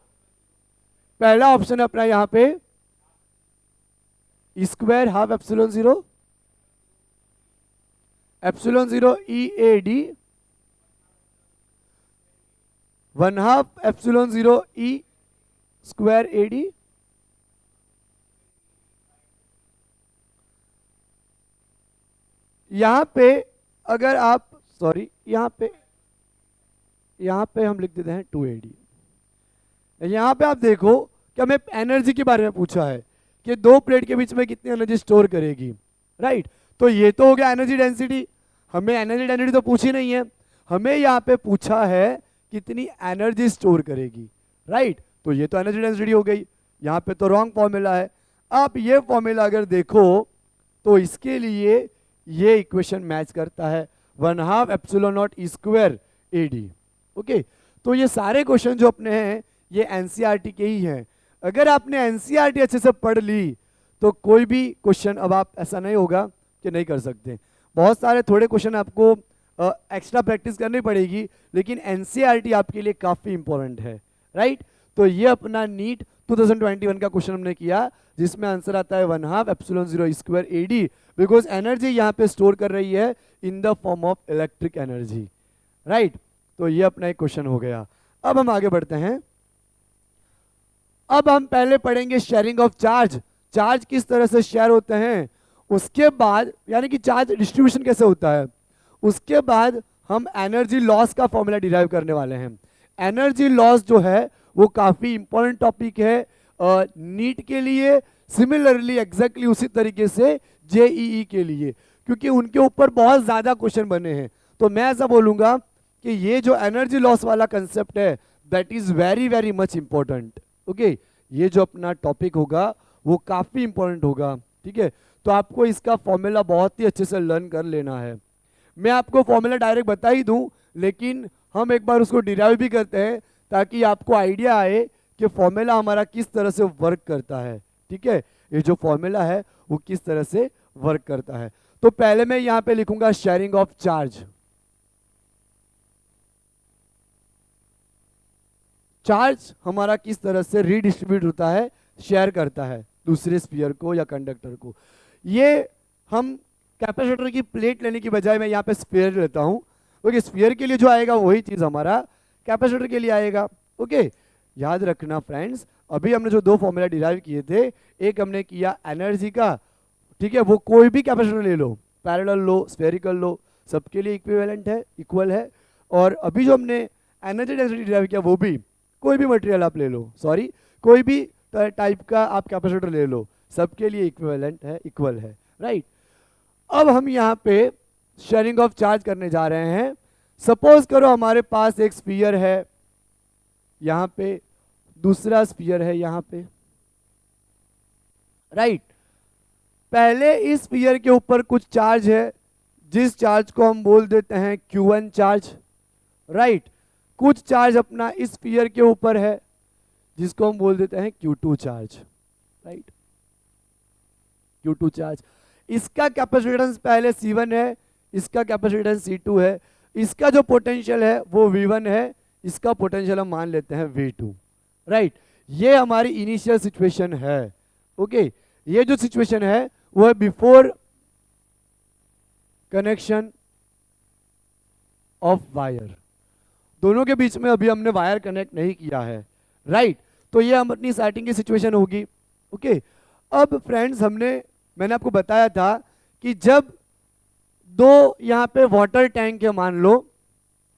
पहला ऑप्शन है अपना यहां पे square half epsilon 0 E A D 1/2 epsilon 0 E square A D. यहां पे अगर आप यहां पे हम लिख देते हैं 2AD। यहाँ पे आप देखो कि हमें एनर्जी के बारे में पूछा है कि दो प्लेट के बीच में कितनी एनर्जी स्टोर करेगी, राइट। तो ये तो हो गया एनर्जी डेंसिटी, हमें एनर्जी डेंसिटी तो पूछी नहीं है, हमें यहाँ पे पूछा है कितनी एनर्जी स्टोर करेगी, राइट। तो ये तो एनर्जी डेंसिटी हो गई, यहाँ पे तो रॉन्ग फॉर्मूला है। आप ये फॉर्मूला अगर देखो तो इसके लिए ये इक्वेशन मैच करता है, 1/2 epsilon not E square A D. Okay, तो ये सारे क्वेश्चन जो अपने हैं ये एनसीईआरटी के ही हैं। अगर आपने एनसीईआरटी अच्छे से पढ़ ली तो कोई भी क्वेश्चन अब आप ऐसा नहीं होगा कि नहीं कर सकते। बहुत सारे थोड़े क्वेश्चन आपको एक्स्ट्रा प्रैक्टिस करनी पड़ेगी, लेकिन एनसीईआरटी आपके लिए काफ़ी इंपॉर्टेंट है, राइट। तो ये अपना नीट 2021 का क्वेश्चन हमने किया, जिसमें आंसर आता है 1/2 epsilon 0 square A D, because energy यहाँ पे स्टोर कर रही है इन the form of electric energy, right. तो ये अपना एक क्वेश्चन हो गया। अब हम आगे बढ़ते हैं। अब हम पहले पढ़ेंगे शेयरिंग ऑफ चार्ज, चार्ज किस तरह से शेयर होते हैं, उसके बाद यानी कि चार्ज डिस्ट्रीब्यूशन कैसे होता है, उसके बाद हम एनर्जी लॉस का फॉर्मूला डिराइव करने वाले हैं। एनर्जी लॉस जो है वो काफी इंपॉर्टेंट टॉपिक है नीट के लिए, सिमिलरली एग्जैक्टली उसी तरीके से जेईई के लिए, क्योंकि उनके ऊपर बहुत ज्यादा क्वेश्चन बने हैं। तो मैं ऐसा बोलूंगा कि ये जो एनर्जी लॉस वाला कंसेप्ट है that is very very much important. Okay, ये जो अपना टॉपिक होगा वो काफी इंपॉर्टेंट होगा, ठीक है। तो आपको इसका फॉर्मूला बहुत ही अच्छे से लर्न कर लेना है। मैं आपको फॉर्मूला डायरेक्ट बता ही दूं, लेकिन हम एक बार उसको डिराइव भी करते हैं ताकि आपको आइडिया आए कि फॉर्मूला हमारा किस तरह से वर्क करता है, ठीक है। ये जो फॉर्मूला है वो किस तरह से वर्क करता है। तो पहले मैं यहां पे लिखूंगा शेयरिंग ऑफ चार्ज। चार्ज हमारा किस तरह से रीडिस्ट्रीब्यूट होता है, शेयर करता है दूसरे स्फीयर को या कंडक्टर को। ये हम कैपेसिटर की प्लेट लेने की बजाय मैं यहाँ पे स्फीयर लेता हूँ। ओके, स्फीयर के लिए जो आएगा वही चीज हमारा कैपेसिटर के लिए आएगा। ओके, याद रखना फ्रेंड्स, अभी हमने जो दो फॉर्मूला डिराइव किए थे, एक हमने किया एनर्जी का, ठीक है, वो कोई भी कैपेसिटर ले लो, पैरेलल लो, स्फेरिकल लो, सबके लिए इक्विवेलेंट है, इक्वल है। और अभी जो हमने एनर्जी डेंसिटी डिराइव किया वो भी कोई भी मटेरियल आप ले लो, सॉरी कोई भी टाइप का आप कैपेसिटर ले लो, सबके लिए इक्विवेलेंट है, इक्वल है, राइट। अब हम यहाँ पे शेयरिंग ऑफ चार्ज करने जा रहे हैं। सपोज करो हमारे पास एक स्फीयर है यहाँ पे, दूसरा स्फीयर है यहाँ पे, राइट। पहले इस स्फीयर के ऊपर कुछ चार्ज है, जिस चार्ज को हम बोल देते हैं Q1 चार्ज, राइट। कुछ चार्ज अपना इस स्फीयर के ऊपर है जिसको हम बोल देते हैं Q2 charge, right, Q2 charge. इसका कैपेसिटेंस पहले C1 है, इसका कैपेसिटेंस C2 है, इसका जो पोटेंशियल है वो V1 है, इसका पोटेंशियल हम मान लेते हैं V2, राइट। ये हमारी इनिशियल सिचुएशन है। ओके, ये जो सिचुएशन है वो है बिफोर कनेक्शन ऑफ वायर, दोनों के बीच में अभी हमने वायर कनेक्ट नहीं किया है, राइट। तो ये हम अपनी स्टार्टिंग की सिचुएशन होगी। ओके, अब फ्रेंड्स मैंने आपको बताया था कि जब दो यहाँ पे वाटर टैंक है, मान लो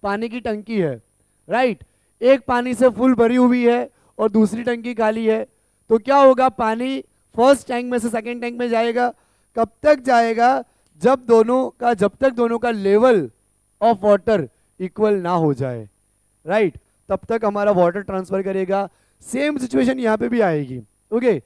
पानी की टंकी है, राइट, एक पानी से फुल भरी हुई है और दूसरी टंकी खाली है, तो क्या होगा, पानी फर्स्ट टैंक में से सेकंड टैंक में जाएगा। कब तक जाएगा, जब तक दोनों का लेवल ऑफ वाटर इक्वल ना हो जाए, राइट, तब तक हमारा वाटर ट्रांसफर करेगा। सेम सिचुएशन यहाँ पे भी आएगी। ओके,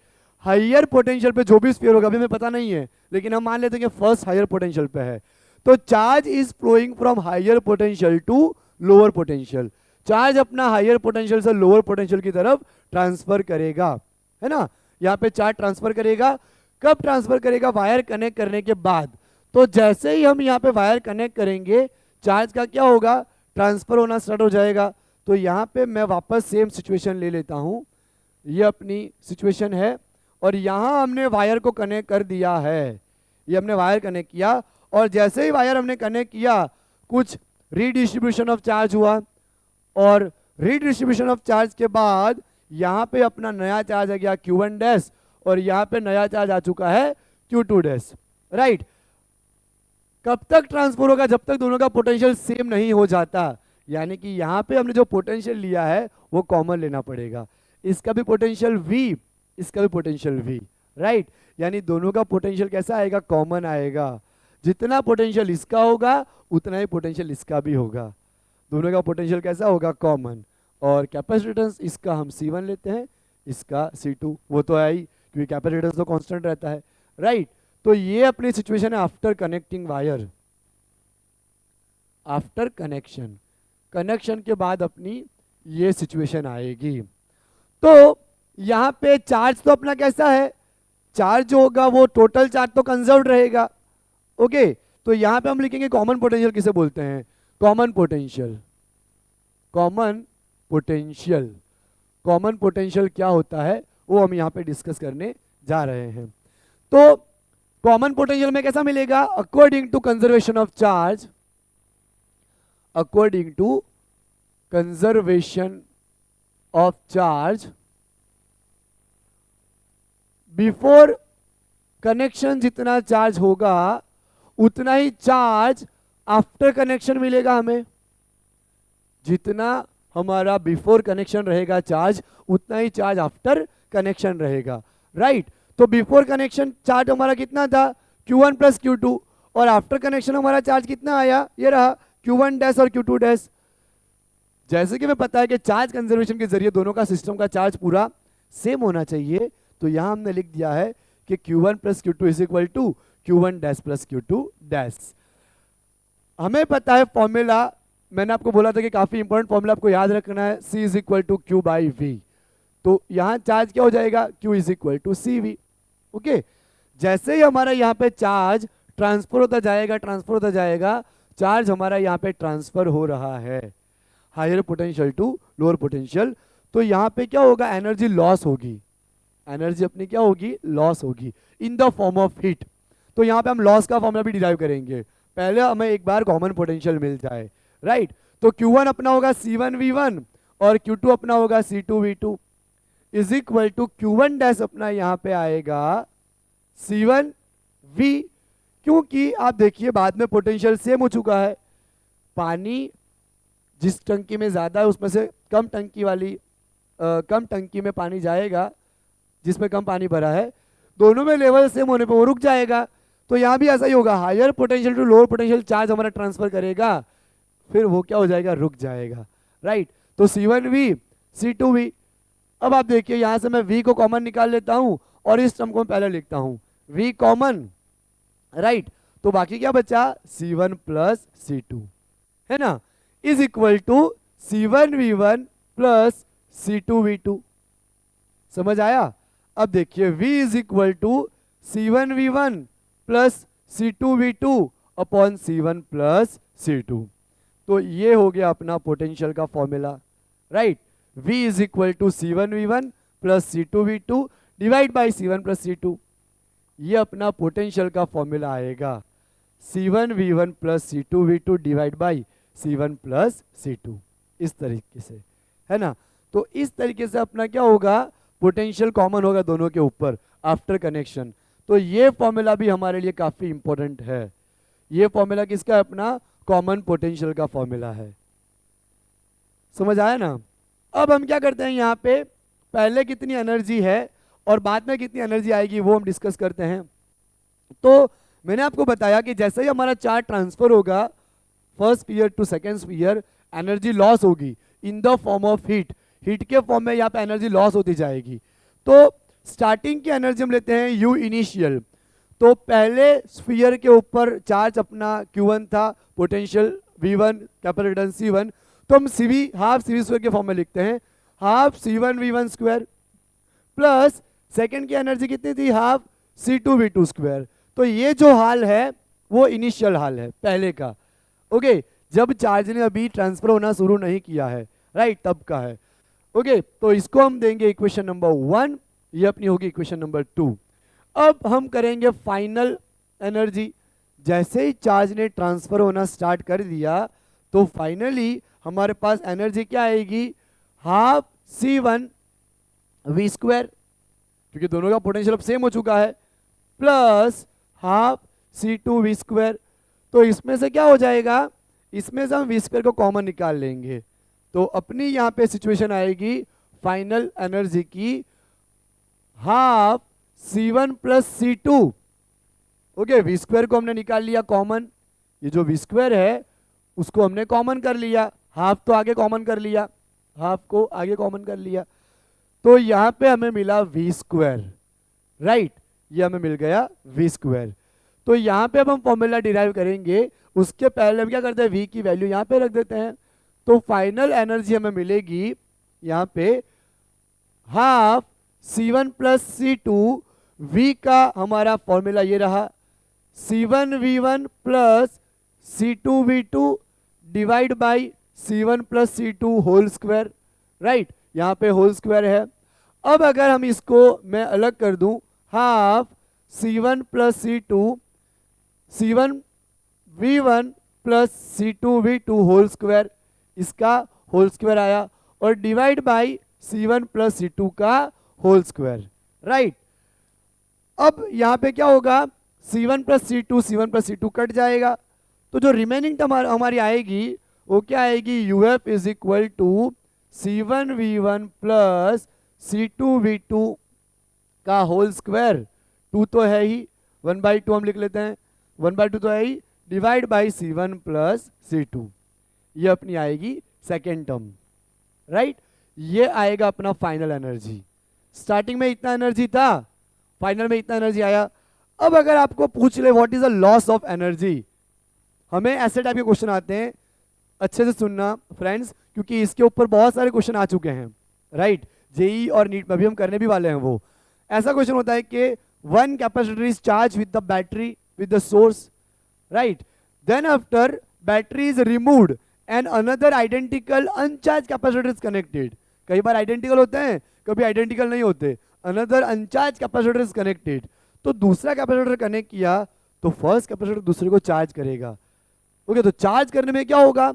हायर पोटेंशियल पे जो भी स्फीयर होगा, अभी हमें पता नहीं है, लेकिन हम मान लेते हैं कि फर्स्ट हायर पोटेंशियल पे है, तो charge is flowing from higher potential to lower potential. Charge अपना हायर पोटेंशियल से लोअर पोटेंशियल की तरफ ट्रांसफर करेगा, है ना। यहाँ पे चार्ज ट्रांसफर करेगा, कब ट्रांसफर करेगा, वायर कनेक्ट करने के बाद। तो जैसे ही हम यहाँ पे वायर कनेक्ट करेंगे, चार्ज का क्या होगा, ट्रांसफर होना स्टार्ट हो जाएगा। तो यहाँ पे मैं वापस सेम सिचुएशन ले लेता हूँ, ये अपनी सिचुएशन है, और यहाँ हमने वायर को कनेक्ट कर दिया है, ये हमने वायर कनेक्ट किया, और जैसे ही वायर हमने कनेक्ट किया कुछ रीडिस्ट्रीब्यूशन ऑफ चार्ज हुआ, और रीडिस्ट्रीब्यूशन ऑफ चार्ज के बाद यहाँ पे अपना नया चार्ज आ गया Q1 डैश, और यहाँ पे नया चार्ज आ चुका है Q2 डैश, राइट। कब तक ट्रांसफर होगा, जब तक दोनों का पोटेंशियल सेम नहीं हो जाता, यानी कि यहाँ पे हमने जो पोटेंशियल लिया है वो कॉमन लेना पड़ेगा। इसका भी पोटेंशियल V, इसका भी पोटेंशियल V, राइट। यानी दोनों का पोटेंशियल कैसा आएगा, कॉमन आएगा। जितना पोटेंशियल इसका होगा उतना ही पोटेंशियल इसका भी होगा, दोनों का पोटेंशियल कैसा होगा, कॉमन। और कैपेसिटेंस इसका हम C1 लेते हैं, इसका C2, वो तो है ही क्योंकि कैपेसिटेंस तो कांस्टेंट रहता है, राइट। तो ये अपनी सिचुएशन है after connecting wire, after connection, connection के बाद अपनी ये सिचुएशन आएगी। तो यहाँ पे चार्ज तो अपना कैसा है, चार्ज जो होगा वो टोटल चार्ज तो कंजर्व्ड रहेगा, ओके। तो यहाँ पे हम लिखेंगे कॉमन पोटेंशियल किसे बोलते हैं, common potential, common potential. Common potential क्या होता है वो हम यहाँ पे डिस्कस करने जा रहे हैं। तो कॉमन पोटेंशियल में कैसा मिलेगा, according to conservation of charge, according to conservation of charge before connection, जितना चार्ज होगा उतना ही चार्ज आफ्टर कनेक्शन मिलेगा हमें। जितना हमारा बिफोर कनेक्शन रहेगा चार्ज, उतना ही चार्ज आफ्टर कनेक्शन रहेगा, राइट। तो बिफोर कनेक्शन चार्ज हमारा कितना था, Q1 प्लस Q2, और आफ्टर कनेक्शन हमारा चार्ज कितना आया, ये रहा Q1 डैश और Q2 डैश। जैसे कि हमें पता है कि चार्ज कंजर्वेशन के जरिए दोनों का सिस्टम का चार्ज पूरा सेम होना चाहिए, तो यहां हमने लिख दिया है कि Q1 plus Q2 is equal to Q1 dash plus Q2 dash. हमें पता है फॉर्मूला, मैंने आपको बोला था कि काफी इंपॉर्टेंट फॉर्मूला आपको याद रखना है, C is equal to Q by V। तो यहां चार्ज क्या हो जाएगा, Q is equal to CV, okay. जैसे ही हमारा यहाँ पे चार्ज ट्रांसफर होता जाएगा, ट्रांसफर होता जाएगा, चार्ज हमारा यहाँ पे ट्रांसफर हो रहा है higher potential to lower potential. तो यहाँ पे क्या होगा, एनर्जी लॉस होगी, एनर्जी अपनी क्या होगी, लॉस होगी in the form of heat. तो यहाँ पे हम लॉस का फॉर्मूला भी डिराइव करेंगे, पहले हमें एक बार कॉमन पोटेंशियल मिल जाए, राइट। तो Q1 अपना होगा C1V1 और Q2 अपना होगा C2V2 is equal to Q1 dash अपना यहाँ पे आएगा C1V, क्योंकि आप देखिए बाद में पोटेंशियल सेम हो चुका है, पानी जिस टंकी में ज्यादा है उसमें से कम टंकी वाली कम टंकी में पानी जाएगा जिसमें कम पानी भरा है, दोनों में लेवल सेम होने पे वो रुक जाएगा। तो यहाँ भी ऐसा ही होगा, higher potential to lower potential charge हमारा ट्रांसफर करेगा, फिर वो क्या हो जाएगा, रुक जाएगा, राइट। तो C1V C2V। अब आप देखिए यहां से मैं V को कॉमन निकाल लेता हूं और इस टर्म को पहले लिखता हूं, V कॉमन, राइट। तो बाकी क्या बचा, C1 प्लस C2, है ना, is equal to C1V1 plus C2V2। समझ आया। अब देखिए V is equal to C1V1 plus C2V2 upon C1 plus C2। तो ये हो गया अपना पोटेंशियल का formula, right. V is equal to C1V1 plus C2V2 divide by C1 plus C2, ये अपना पोटेंशियल का फॉर्मूला आएगा, C1V1 plus C2V2 divide by C1 plus C2, इस तरीके से, है ना। तो इस तरीके से अपना क्या होगा, पोटेंशियल कॉमन होगा दोनों के ऊपर आफ्टर कनेक्शन। तो ये फॉर्मूला भी हमारे लिए काफी इंपॉर्टेंट है, ये फॉर्मूला किसका है, अपना कॉमन पोटेंशियल का फॉर्मूला है। समझ आया ना। अब हम क्या करते हैं, यहाँ पे पहले कितनी एनर्जी है और बाद में कितनी एनर्जी आएगी वो हम डिस्कस करते हैं। तो मैंने आपको बताया कि जैसे ही हमारा चार्ज ट्रांसफर होगा first sphere to second sphere, energy loss होगी in the form of heat, heat के फॉर्म में यहाँ पे एनर्जी लॉस होती जाएगी। तो स्टार्टिंग की एनर्जी हम लेते हैं U इनिशियल। तो पहले स्फीयर के ऊपर चार्ज अपना Q1 था, पोटेंशियल V1, कैपेसिटेंस C1, तो हम CV हाफ CV स्क्वायर के फॉर्म में लिखते हैं, half C1V1 square plus second की एनर्जी कितनी थी, हाफ C2V2 स्क्वायर। तो ये जो हाल है वो इनिशियल हाल है पहले का, ओके, जब चार्ज ने अभी ट्रांसफर होना शुरू नहीं किया है, राइट, तब का है, ओके। तो इसको हम देंगे इक्वेशन नंबर 1, ये अपनी होगी इक्वेशन नंबर 2। अब हम करेंगे फाइनल एनर्जी, जैसे ही चार्ज ने ट्रांसफर होना स्टार्ट कर दिया तो फाइनली हमारे पास एनर्जी क्या आएगी, हाफ C1V स्क्वायर, क्योंकि दोनों का पोटेंशियल अब सेम हो चुका है, प्लस हाफ C2V स्क्वायर। तो इसमें से क्या हो जाएगा, इसमें से हम V स्क्वायर को कॉमन निकाल लेंगे, तो अपनी यहाँ पे सिचुएशन आएगी फाइनल एनर्जी की half C1 plus C2। Okay, V square को हमने निकाल लिया कॉमन, ये जो वी स्क्वायर है उसको हमने कॉमन कर लिया, हाफ तो आगे कॉमन कर लिया, हाफ को आगे कॉमन कर लिया, तो यहां पे हमें मिला वी स्क्वायर, राइट, ये हमें मिल गया वी स्क्वायर। तो यहां पे अब हम फॉर्मूला डिराइव करेंगे, उसके पहले हम क्या करते हैं, वी की वैल्यू यहां पे रख देते हैं। तो फाइनल एनर्जी हमें मिलेगी यहां पे half C1 plus C2, we का हमारा फॉर्मूला ये रहा C1V1 plus C2V2 divide by C1 plus C2 whole square, right, यहाँ पे होल स्क्वायर है। अब अगर हम इसको मैं अलग कर दूं, half C1 plus C2 C1V1 plus C2V2 whole square, इसका होल स्क्वायर आया, और divide by C1 plus C2 का होल स्क्वायर, राइट। अब यहां पे क्या होगा, C1 प्लस C2 कट जाएगा, तो जो रिमेनिंग टर्म हमारी आएगी वो क्या आएगी, UF is equal to C1V1 plus C2V2 का होल स्क्वायर, 2 तो है ही, 1/2 हम लिख लेते हैं, 1/2 तो है ही, divide by C1 plus C2, ये अपनी आएगी सेकेंड टर्म, राइट। ये आएगा अपना फाइनल एनर्जी। स्टार्टिंग में इतना एनर्जी था, फाइनल में इतना एनर्जी आया। अब अगर आपको पूछ ले what is the loss of energy, हमें ऐसे टाइप के क्वेश्चन आते हैं, अच्छे से सुनना फ्रेंड्स, क्योंकि इसके ऊपर बहुत सारे क्वेश्चन आ चुके हैं, राइट, जेई और नीट में भी हम करने भी वाले हैं। वो ऐसा क्वेश्चन होता है कि one capacitor is charge with the battery with the source, right, then after battery is removed and another identical uncharge capacitor is connected. कई बार आइडेंटिकल होते हैं, कभी आइडेंटिकल नहीं होते, another uncharge capacitor is connected. तो दूसरा कैपेसिटर कनेक्ट किया तो फर्स्ट कैपेसिटर दूसरे को चार्ज करेगा। ओके, तो चार्ज करने में क्या होगा,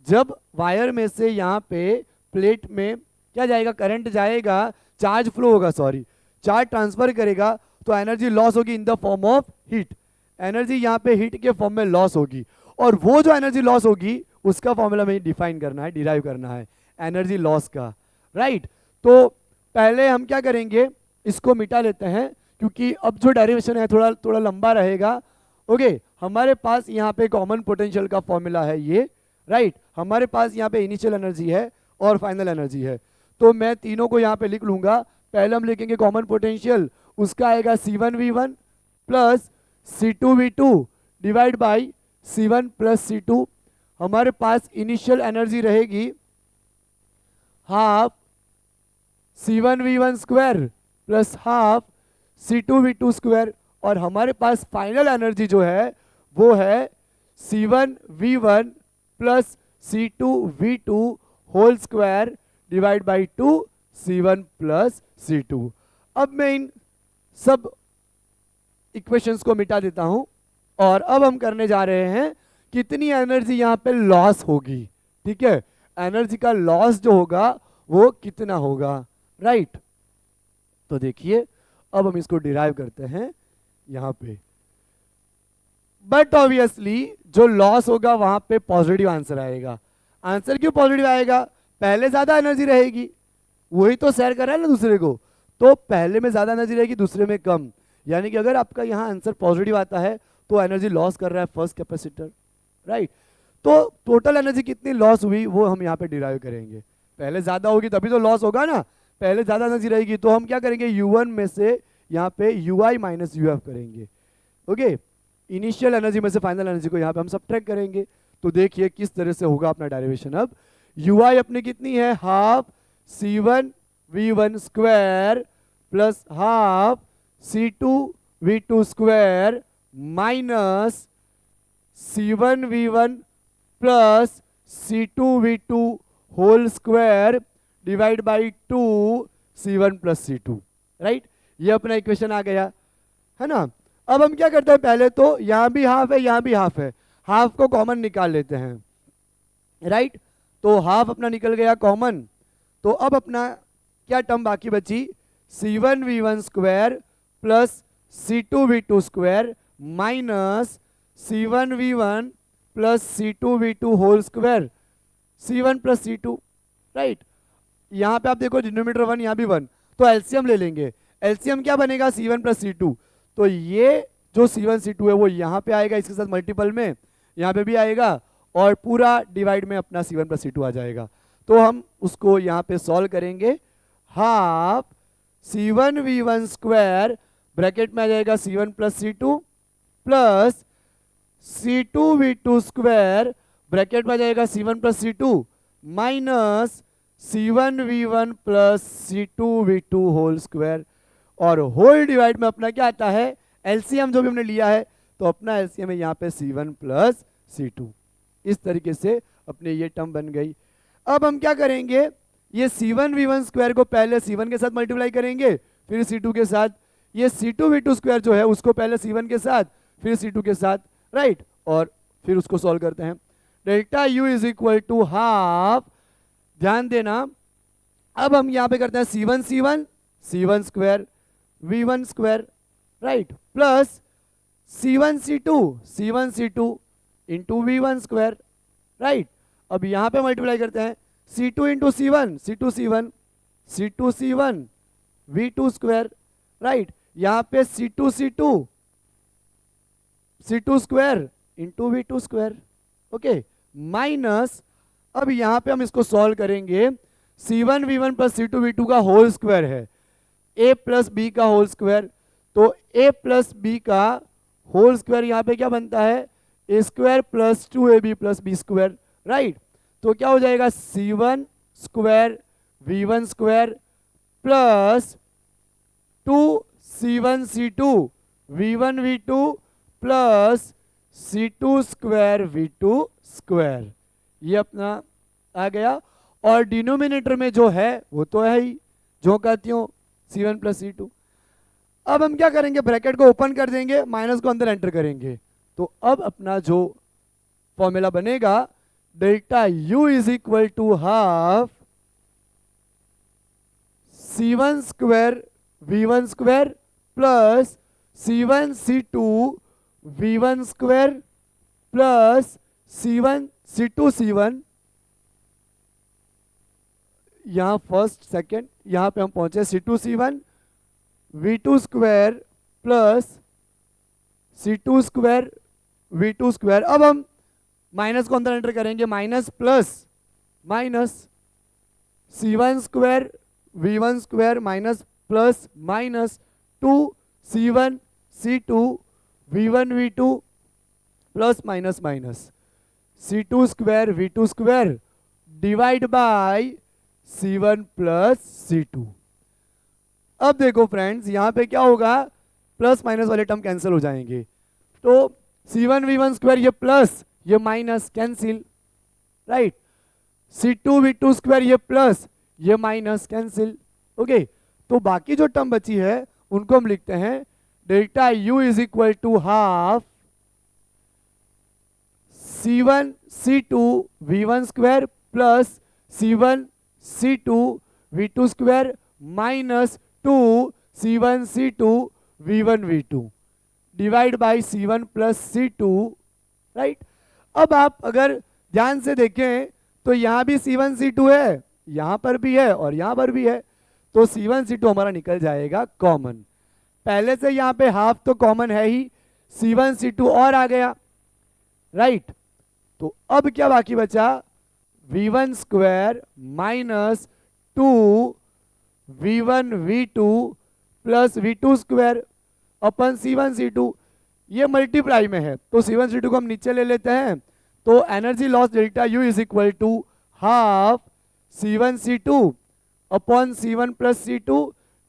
जब वायर में से यहाँ पे प्लेट में क्या जाएगा, करंट जाएगा, चार्ज फ्लो होगा, सॉरी चार्ज ट्रांसफर करेगा, तो एनर्जी लॉस होगी in the form of heat. Energy यहाँ पे हीट के फॉर्म में लॉस होगी, और वो जो एनर्जी लॉस होगी उसका फॉर्मूला में डिफाइन करना है, डिराइव करना है एनर्जी लॉस का, राइट। तो पहले हम क्या करेंगे, इसको मिटा लेते हैं, क्योंकि अब जो डेरिवेशन है थोड़ा थोड़ा लंबा रहेगा। ओके, हमारे पास यहाँ पे कॉमन पोटेंशियल का फॉर्मूला है ये, राइट, हमारे पास यहाँ पे इनिशियल एनर्जी है और फाइनल एनर्जी है, तो मैं तीनों को यहाँ पे लिख लूंगा। पहले हम लिखेंगे कॉमन पोटेंशियल, उसका आएगा C1V1 plus C2V2 divide by C1 plus C2। हमारे पास इनिशियल एनर्जी रहेगी half C1V1 square plus half C2V2 square, और हमारे पास फाइनल एनर्जी जो है वो है C1V1 plus C2V2 whole square divide by 2 C1 plus C2। अब मैं इन सब इक्वेशंस को मिटा देता हूं, और अब हम करने जा रहे हैं कितनी एनर्जी यहाँ पे लॉस होगी, ठीक है, एनर्जी का लॉस जो होगा वो कितना होगा, राइट। तो देखिए अब हम इसको डिराइव करते हैं यहां पे, बट ऑब्वियसली जो लॉस होगा वहां पे पॉजिटिव आंसर आएगा। आंसर क्यों पॉजिटिव आएगा, पहले ज्यादा एनर्जी रहेगी, वही तो शेयर कर रहा है ना दूसरे को, तो पहले में ज्यादा एनर्जी रहेगी, दूसरे में कम, यानी कि अगर आपका यहाँ आंसर पॉजिटिव आता है तो एनर्जी लॉस कर रहा है फर्स्ट कैपेसिटर, राइट। तो टोटल एनर्जी कितनी लॉस हुई वो हम यहाँ पे डिराइव करेंगे, पहले ज्यादा होगी तभी तो लॉस होगा ना, पहले ज्यादा एनर्जी रहेगी, तो हम क्या करेंगे U1 में से यहाँ पे UI माइनस UF करेंगे। ओके, इनिशियल एनर्जी में से फाइनल एनर्जी को यहाँ पे हम सब्ट्रैक्ट करेंगे। तो देखिए किस तरह से होगा अपना डेरिवेशन। अब UI अपनी कितनी है, half C1V1 square plus half C2V2 square minus C1V1 plus C2V2 whole square divide by 2 C1 plus C2, right. ये अपना इक्वेशन आ गया है ना। अब हम क्या करते हैं, पहले तो यहां भी हाफ है यहां भी हाफ है, हाफ को कॉमन निकाल लेते हैं, राइट। तो हाफ अपना निकल गया कॉमन, तो अब अपना क्या टर्म बाकी बची, C1V1 square plus C2V2 square minus C1V1 plus C2V2 whole square, C1 plus C2, right. यहाँ पे आप देखो डिनोमिनेटर 1, यहाँ भी 1, तो एलसीएम ले लेंगे। एलसीएम क्या बनेगा, C1 प्लस C2। तो ये जो C1 C2 है वो यहाँ पे आएगा, इसके साथ मल्टीपल में यहाँ पे भी आएगा, और पूरा डिवाइड में अपना C1 प्लस C2 आ जाएगा। तो हम उसको यहाँ पे सॉल्व करेंगे। Half C1 V1 square bracket में आ जाएगा C1 plus C2 plus C2 V2 square bracket में आ जाएगा C1 plus C2 minus C1 V1 plus C2 V2 whole square, और होल डिवाइड में अपना क्या आता है, एलसीएम जो भी हमने लिया है, तो अपना एलसीएम है यहाँ पे C1 प्लस C2। इस तरीके से अपने ये टर्म बन गई। अब हम क्या करेंगे, ये C1 V1 स्क्वायर को पहले C1 के साथ मल्टीप्लाई करेंगे, फिर C2 के साथ। ये C2 V2 स्क्वायर जो है उसको पहले C1 के साथ, फिर C2 के साथ, राइट, और फिर उसको सॉल्व करते हैं। Delta U is equal to half, ध्यान देना, अब हम यहाँ पे करते हैं C1 C1 C1 square V1 square, right, plus C1 C2 C1 C2 into V1 square, right. अब यहाँ पे मल्टीप्लाई करते हैं C2 into C1 C2 C1 C2 C1 V2 square, right, यहाँ पे C2 C2 C2 square into V2 square, okay, minus, अब यहाँ पे हम इसको सॉल्व करेंगे, C1 V1 plus C2 V2 का होल स्क्वायर है, A प्लस B का होल स्क्वायर, तो A प्लस B का होल स्क्वायर यहाँ पे क्या बनता है, A square plus 2AB plus B square, right. तो क्या हो जाएगा, C1 square V1 square plus 2C1 C2 V1 V2 plus C2 square V2 square, ये अपना आ गया। और डिनोमिनेटर में जो है वो तो है ही, जो कहती हूँ C1 प्लस C2। अब हम क्या करेंगे, ब्रैकेट को ओपन कर देंगे, माइनस को अंदर एंटर करेंगे, तो अब अपना जो फॉर्मूला बनेगा, delta U is equal to half C1 square V1 square plus C1 C2 V1 square plus C1 C2 C1, यहाँ फर्स्ट सेकेंड, यहाँ पे हम पहुंचे C2 C1 V2 square plus C2 square V2 square. अब हम minus को अंदर enter करेंगे, minus plus minus C1 square V1 square minus plus minus 2C1 C2 V1 V2 plus minus minus C2 square V2 square divide by C1 plus C2। अब देखो friends, यहाँ पे क्या होगा, प्लस माइनस वाले टर्म कैंसिल हो जाएंगे, तो C1 V1 स्क्वायर ये प्लस ये minus cancel, right, C2 V2 square ये प्लस ये माइनस कैंसिल, ओके। तो बाकी जो टर्म बची है उनको हम लिखते हैं delta U is equal to half C1 C2 V1 square plus C1 C2 V2 square minus 2 C1 C2 V1 V2 divide by C1 plus C2, right. अब आप अगर ध्यान से देखें तो यहाँ भी C1 C2 है, यहाँ पर भी है और यहाँ पर भी है, तो C1 C2 हमारा निकल जाएगा कॉमन। पहले से यहाँ पे हाफ तो कॉमन है ही, C1 C2 और आ गया, राइट। तो अब क्या बाकी बचा, V1 square minus 2 V1 V2 plus V2 square upon C1 C2, ये मल्टीप्लाई में है, तो C1 C2 को हम नीचे ले लेते हैं, तो energy loss delta U is equal to half C1 C2 upon C1 plus C2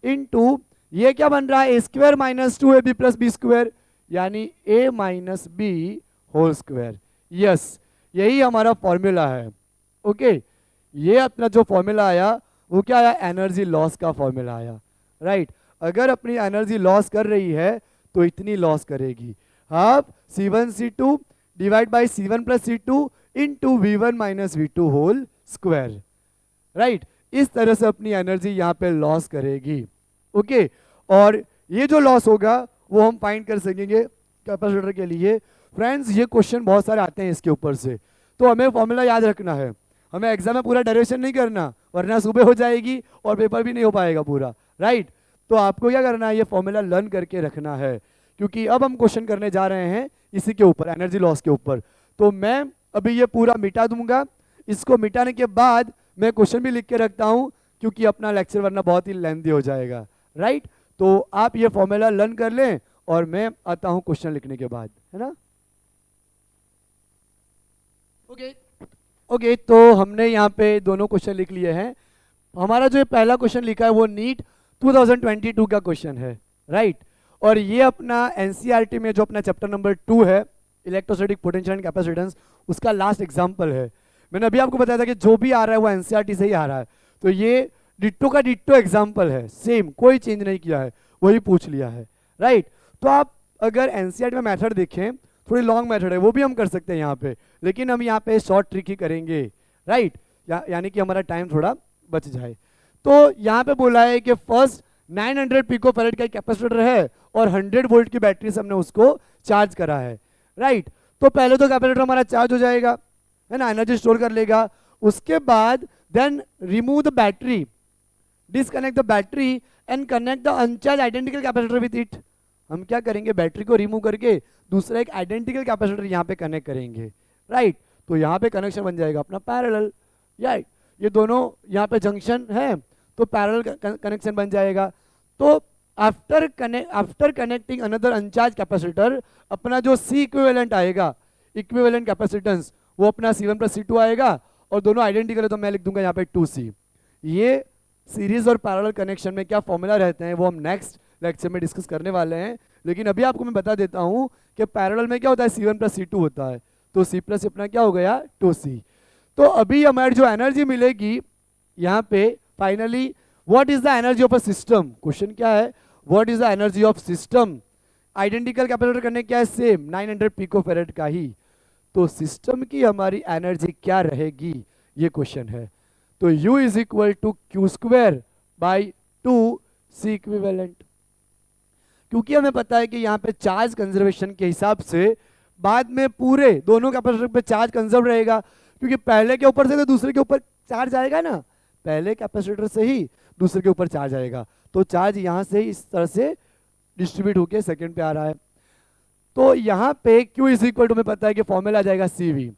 into ये क्या बन रहा है, A square minus 2AB plus B square, यानी A minus B whole square. Yes, यही हमारा फॉर्मूला है, ओके। ये अपना जो फॉर्मूला आया वो क्या आया, एनर्जी लॉस का फॉर्मूला आया, राइट। अगर अपनी एनर्जी लॉस कर रही है तो इतनी लॉस करेगी, half C1 C2 divide by C1 plus C2 into V1 minus V2 whole square, right. इस तरह से अपनी एनर्जी यहाँ पे लॉस करेगी, ओके। और ये जो लॉस होगा वो हम फाइंड कर सकेंगे कैपेसिटर के लिए। फ्रेंड्स, ये क्वेश्चन बहुत सारे आते हैं इसके ऊपर से, तो हमें फॉर्मूला याद रखना है, हमें एग्जाम में पूरा डेरिवेशन नहीं करना, वरना सुबह हो जाएगी और पेपर भी नहीं हो पाएगा पूरा, राइट। तो आपको क्या करना है, ये फॉर्मूला लर्न करके रखना है, क्योंकि अब हम क्वेश्चन करने जा रहे हैं इसी के ऊपर, एनर्जी लॉस के ऊपर। तो मैं अभी ये पूरा मिटा दूंगा, इसको मिटाने के बाद मैं क्वेश्चन भी लिख के रखता हूं, क्योंकि अपना लेक्चर वरना बहुत ही लेंथी हो जाएगा, राइट। तो आप ये फॉर्मूला लर्न कर लें और मैं आता हूं क्वेश्चन लिखने के बाद, है ना। ओके, तो हमने यहाँ पे दोनों क्वेश्चन लिख लिए हैं। हमारा जो पहला क्वेश्चन लिखा है वो नीट 2022 का क्वेश्चन है, राइट। और ये अपना एनसीईआरटी में जो अपना चैप्टर नंबर 2 है, इलेक्ट्रोस्टैटिक पोटेंशियल एंड कैपेसिटेंस, उसका लास्ट एग्जांपल है। मैंने अभी आपको बताया था कि जो भी आ रहा है वो एनसीईआरटी से ही आ रहा है, तो ये डिट्टो का डिट्टो एग्जाम्पल है, सेम, कोई चेंज नहीं किया है, वही पूछ लिया है, राइट। तो आप अगर एनसीईआरटी में मेथड देखें, थोड़ी लॉन्ग मेथड है, वो भी हम कर सकते हैं यहाँ पे, लेकिन हम यहाँ पे शॉर्ट ट्रिक ही करेंगे, राइट। यानी कि हमारा टाइम थोड़ा बच जाए। तो यहाँ पे बोला है कि फर्स्ट 900 पिको फैरेड का कैपेसिटर है और 100 वोल्ट की बैटरी से हमने उसको चार्ज करा है, राइट। तो पहले तो कैपेसिटर हमारा चार्ज हो जाएगा, है ना, एनर्जी स्टोर कर लेगा। उसके बाद then remove the battery, disconnect the battery and connect the uncharge identical capacitor with it. हम क्या करेंगे, बैटरी को रिमूव करके दूसरा एक आइडेंटिकल कैपेसिटर यहाँ पे कनेक्ट करेंगे, राइट। तो यहाँ पे कनेक्शन बन जाएगा अपना पैरेलल, राइट। ये दोनों यहाँ पे जंक्शन है तो पैरेलल कनेक्शन बन जाएगा। तो after connecting another uncharge capacitor, अपना जो सी इक्विवेलेंट आएगा, इक्विवेलेंट कैपेसिटेंस, वो अपना C1 + C2 आएगा, और दोनों आइडेंटिकल है तो मैं लिख दूंगा यहाँ पे 2C। ये सीरीज और पैरेलल कनेक्शन में क्या फॉर्मूला रहते हैं वो हम नेक्स्ट लेक्चर में डिस्कस करने वाले हैं, लेकिन अभी आपको मैं बता देता हूं कि पैरेलल में क्या होता है, C1 + C2 होता है, तो C प्लस अपना क्या हो गया 2C। तो अभी हमारी जो एनर्जी मिलेगी यहाँ पे finally, what is the energy of a system, question क्या है, what is the energy of system. Identical capacitor करने क्या है, सेम 900 पिको फैरेड का ही। तो सिस्टम की हमारी एनर्जी क्या रहेगी, ये क्वेश्चन है। तो U is equal to Q² by 2C equivalent. क्योंकि हमें पता है कि यहाँ पे चार्ज कंजर्वेशन के हिसाब से बाद में पूरे दोनों कैपेसिटर पे चार्ज कंजर्व रहेगा, क्योंकि पहले के ऊपर से तो दूसरे के ऊपर चार्ज आएगा ना, पहले कैपेसिटर से ही दूसरे के ऊपर चार्ज आएगा, तो चार्ज यहाँ से इस तरह से डिस्ट्रीब्यूट होके सेकंड पे आ रहा है। तो यहाँ पे Q इज इक्वल टू, हमें पता है कि फॉर्मूला आ जाएगा CV,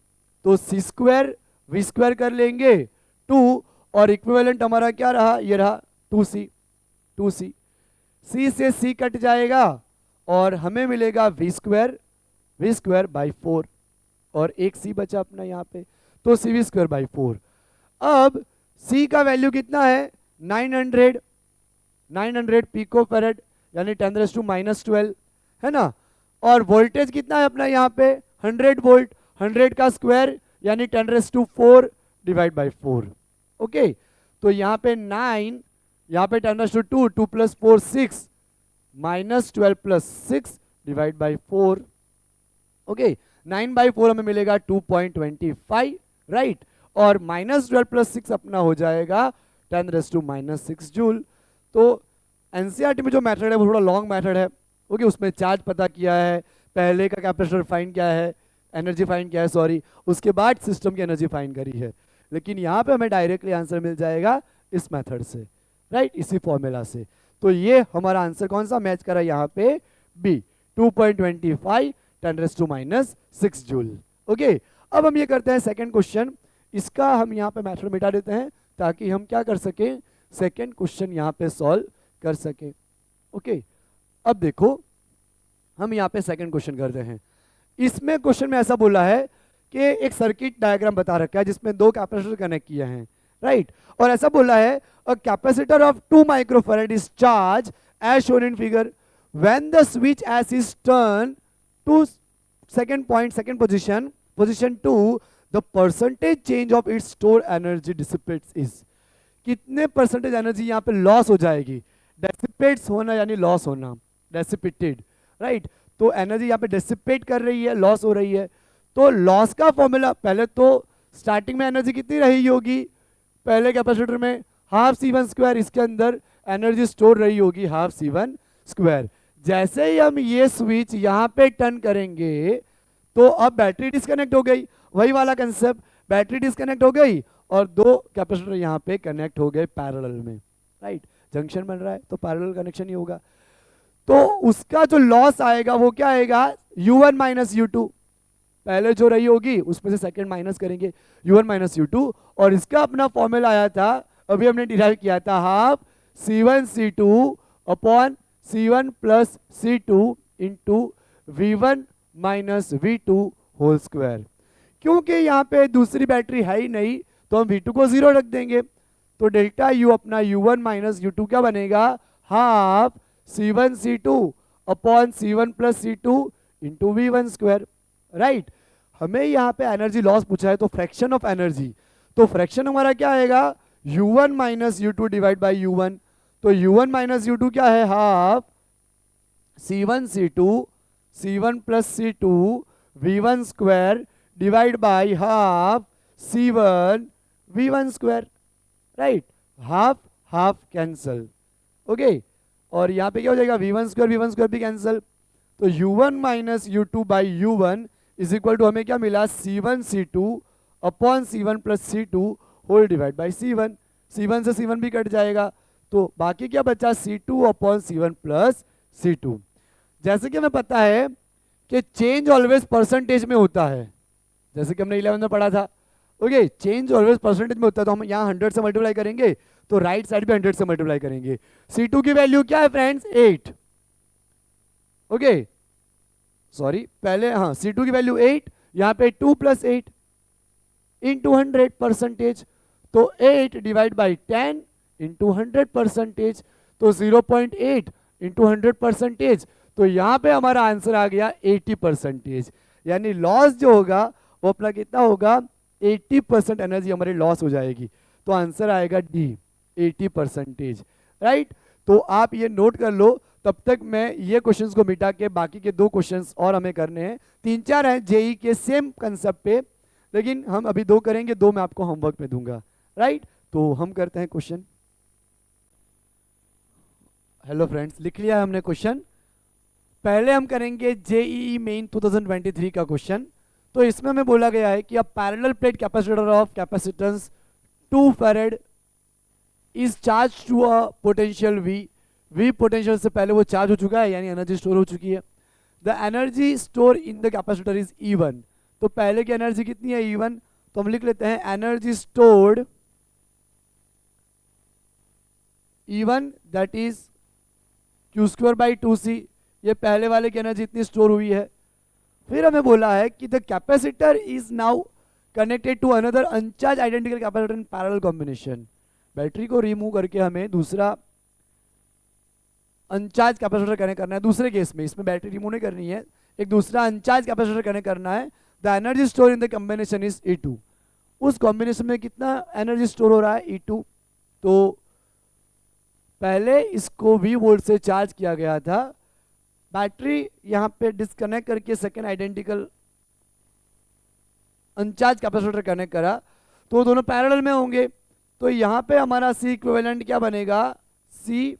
तो C² V² कर लेंगे 2, और इक्विवेलेंट हमारा क्या रहा, ये रहा 2C। C से C कट जाएगा और हमें मिलेगा V² बाई 4, और एक C बचा अपना यहाँ पे, तो CV² बाई 4। अब C का वैल्यू कितना है, 900 पिको फैरेड, यानी 10⁻⁻12, है ना। और वोल्टेज कितना है अपना यहाँ पे 100 वोल्ट, 100 का स्क्वायर यानी 10⁻4 डिवाइड बाई 4। ओके, तो यहाँ पे 9, यहाँ पे 10⁻2, 2 + 4 6, -12 + 6 डिवाइड बाई 4। ओके, 9/4 हमें मिलेगा 2.25, राइट। और -12 + 6 अपना हो जाएगा 10⁻⁻6 जूल। तो एनसीईआरटी में जो मेथड है वो थोड़ा लॉन्ग मेथड है, ओके। उसमें चार्ज पता किया है, पहले का कैपेसिटर फाइंड किया है, एनर्जी फाइंड किया है, सॉरी, उसके बाद सिस्टम की एनर्जी फाइंड करी है। लेकिन यहाँ पे हमें डायरेक्टली आंसर मिल जाएगा इस मेथड से, राइट, इसी फॉर्मूला से। तो ये हमारा आंसर कौन सा मैच करा यहाँ पे, बी, 2.25 10⁻⁻6 जूल। ओके, अब हम ये करते हैं सेकंड क्वेश्चन, इसका हम यहाँ पे मेथड मिटा देते हैं ताकि हम क्या कर सकें, सेकंड क्वेश्चन यहाँ पे सॉल्व कर सकें। ओके, अब देखो हम यहाँ पे सेकंड क्वेश्चन करते हैं। इसमें क्वेश्चन में ऐसा बोला है कि एक सर्किट डायग्राम बता रखा है जिसमें 2 कैपेसिटर कनेक्ट किए हैं, राइट। और ऐसा बोला है a capacitor of 2 microfarad is charge as shown in figure, when the switch S is turn to second position 2, the percentage change of its stored energy dissipates is। कितने percentage energy यहाँ पे loss हो जाएगी, डेसिपेट्स होना यानी loss होना, dissipated, right. तो energy यहाँ पे डेसिपेट कर रही है, लॉस हो रही है। तो लॉस का फॉर्मूला, पहले तो स्टार्टिंग में एनर्जी कितनी रही होगी, पहले कैपेसिटर में ½ C1², इसके अंदर एनर्जी स्टोर रही होगी ½ C1²। जैसे ही हम ये स्विच यहाँ पे टर्न करेंगे तो अब बैटरी डिस्कनेक्ट हो गई, वही वाला कंसेप्ट, बैटरी डिस्कनेक्ट हो गई और दो कैपेसिटर यहाँ पे कनेक्ट हो गए पैरेलल में, राइट। जंक्शन बन रहा है तो पैरेलल कनेक्शन ही होगा। तो उसका जो लॉस आएगा वो क्या आएगा, U1 माइनस U2, पहले जो रही होगी उसमें से सेकंड माइनस करेंगे, U1 माइनस U2। और इसका अपना फॉर्मूला आया था, अभी हमने डिराइव किया था, half C1 C2 upon C1 plus C2 into V1 minus V2 whole square. क्योंकि यहाँ पे दूसरी बैटरी है ही नहीं तो हम V2 को 0 रख देंगे, तो डेल्टा U अपना U1 माइनस U2 क्या बनेगा, half C1 C2 upon C1 plus C2 into V1 square, right. हमें यहाँ पे एनर्जी लॉस पूछा है तो फ्रैक्शन ऑफ एनर्जी, तो फ्रैक्शन हमारा क्या आएगा, U1 minus U2 divide by U1। तो U1 माइनस U2 क्या है, half C1 C2 C1 plus C2 V1 square divide by half C1 V1 square, right. Half half cancel, okay. और यहाँ पे क्या हो जाएगा, V1 स्क्वायर भी कैंसल, तो U1 minus U2 by U1 is equal to हमें क्या मिला, C1 C2 upon C1 plus C2 whole divide by C1। C1 से C1 भी कट जाएगा, तो बाकी क्या बचा, C2 upon C1 plus C2। जैसे कि हमें पता है कि चेंज ऑलवेज परसेंटेज में होता है, जैसे कि हमने 11 में पढ़ा था, ओके। चेंज ऑलवेज परसेंटेज में होता है, तो हम यहाँ 100 से मल्टीप्लाई करेंगे तो राइट साइड भी 100 से मल्टीप्लाई करेंगे। C2 की वैल्यू क्या है फ्रेंड्स, 8, ओके सॉरी पहले, हाँ C2 की वैल्यू 8, यहाँ पे 2 प्लस 8 इंटू 100 परसेंटेज, तो 8 डिवाइड बाई 10 इंटू 100 परसेंटेज, तो 0.8 इंटू 100 परसेंटेज, तो यहाँ पे हमारा आंसर आ गया 80%। यानी लॉस जो होगा वो अपना कितना होगा, 80% एनर्जी हमारी लॉस हो जाएगी, तो आंसर आएगा डी, 80%, राइट। तो आप ये नोट कर लो, तब तक मैं ये क्वेश्चंस को मिटा के बाकी के 2 क्वेश्चंस और हमें करने हैं, 3-4 हैं जेई के सेम कंसेप्ट पे, लेकिन हम अभी 2 करेंगे, 2 मैं आपको होमवर्क में दूंगा, राइट। तो हम करते हैं क्वेश्चन। हेलो फ्रेंड्स, लिख लिया है हमने क्वेश्चन। पहले हम करेंगे जेईई मेन 2023 का क्वेश्चन। तो इसमें हमें बोला गया है कि a parallel plate capacitor of capacitance 2 farad is charge to a potential V potential से पहले वो चार्ज हो चुका है, यानी एनर्जी स्टोर हो चुकी है। The energy store in the capacitor is E1। तो पहले की एनर्जी कितनी है, E1, तो हम लिख लेते हैं energy stored E1 that is Q square by 2C। ये पहले वाले की एनर्जी इतनी स्टोर हुई है। फिर हमें बोला है कि the capacitor is now connected to another uncharge identical capacitor in parallel combination. Battery को रिमूव करके हमें दूसरा अनचार्ज कैपेसिटर कनेक्ट करना है। दूसरे केस में, इसमें बैटरी रिमूव नहीं करनी है, एक दूसरा अनचार्ज कैपेसिटर कनेक्ट करना है। The energy store in the combination is E2। उस कॉम्बिनेशन में कितना एनर्जी स्टोर हो रहा है, E2। तो पहले इसको V वोल्ट से चार्ज किया गया था, बैटरी यहाँ पे डिस्कनेक्ट करके second identical uncharge capacitor connect करा, तो दोनों पैरेलल में होंगे। तो यहाँ पे हमारा C इक्विवेलेंट क्या बनेगा, C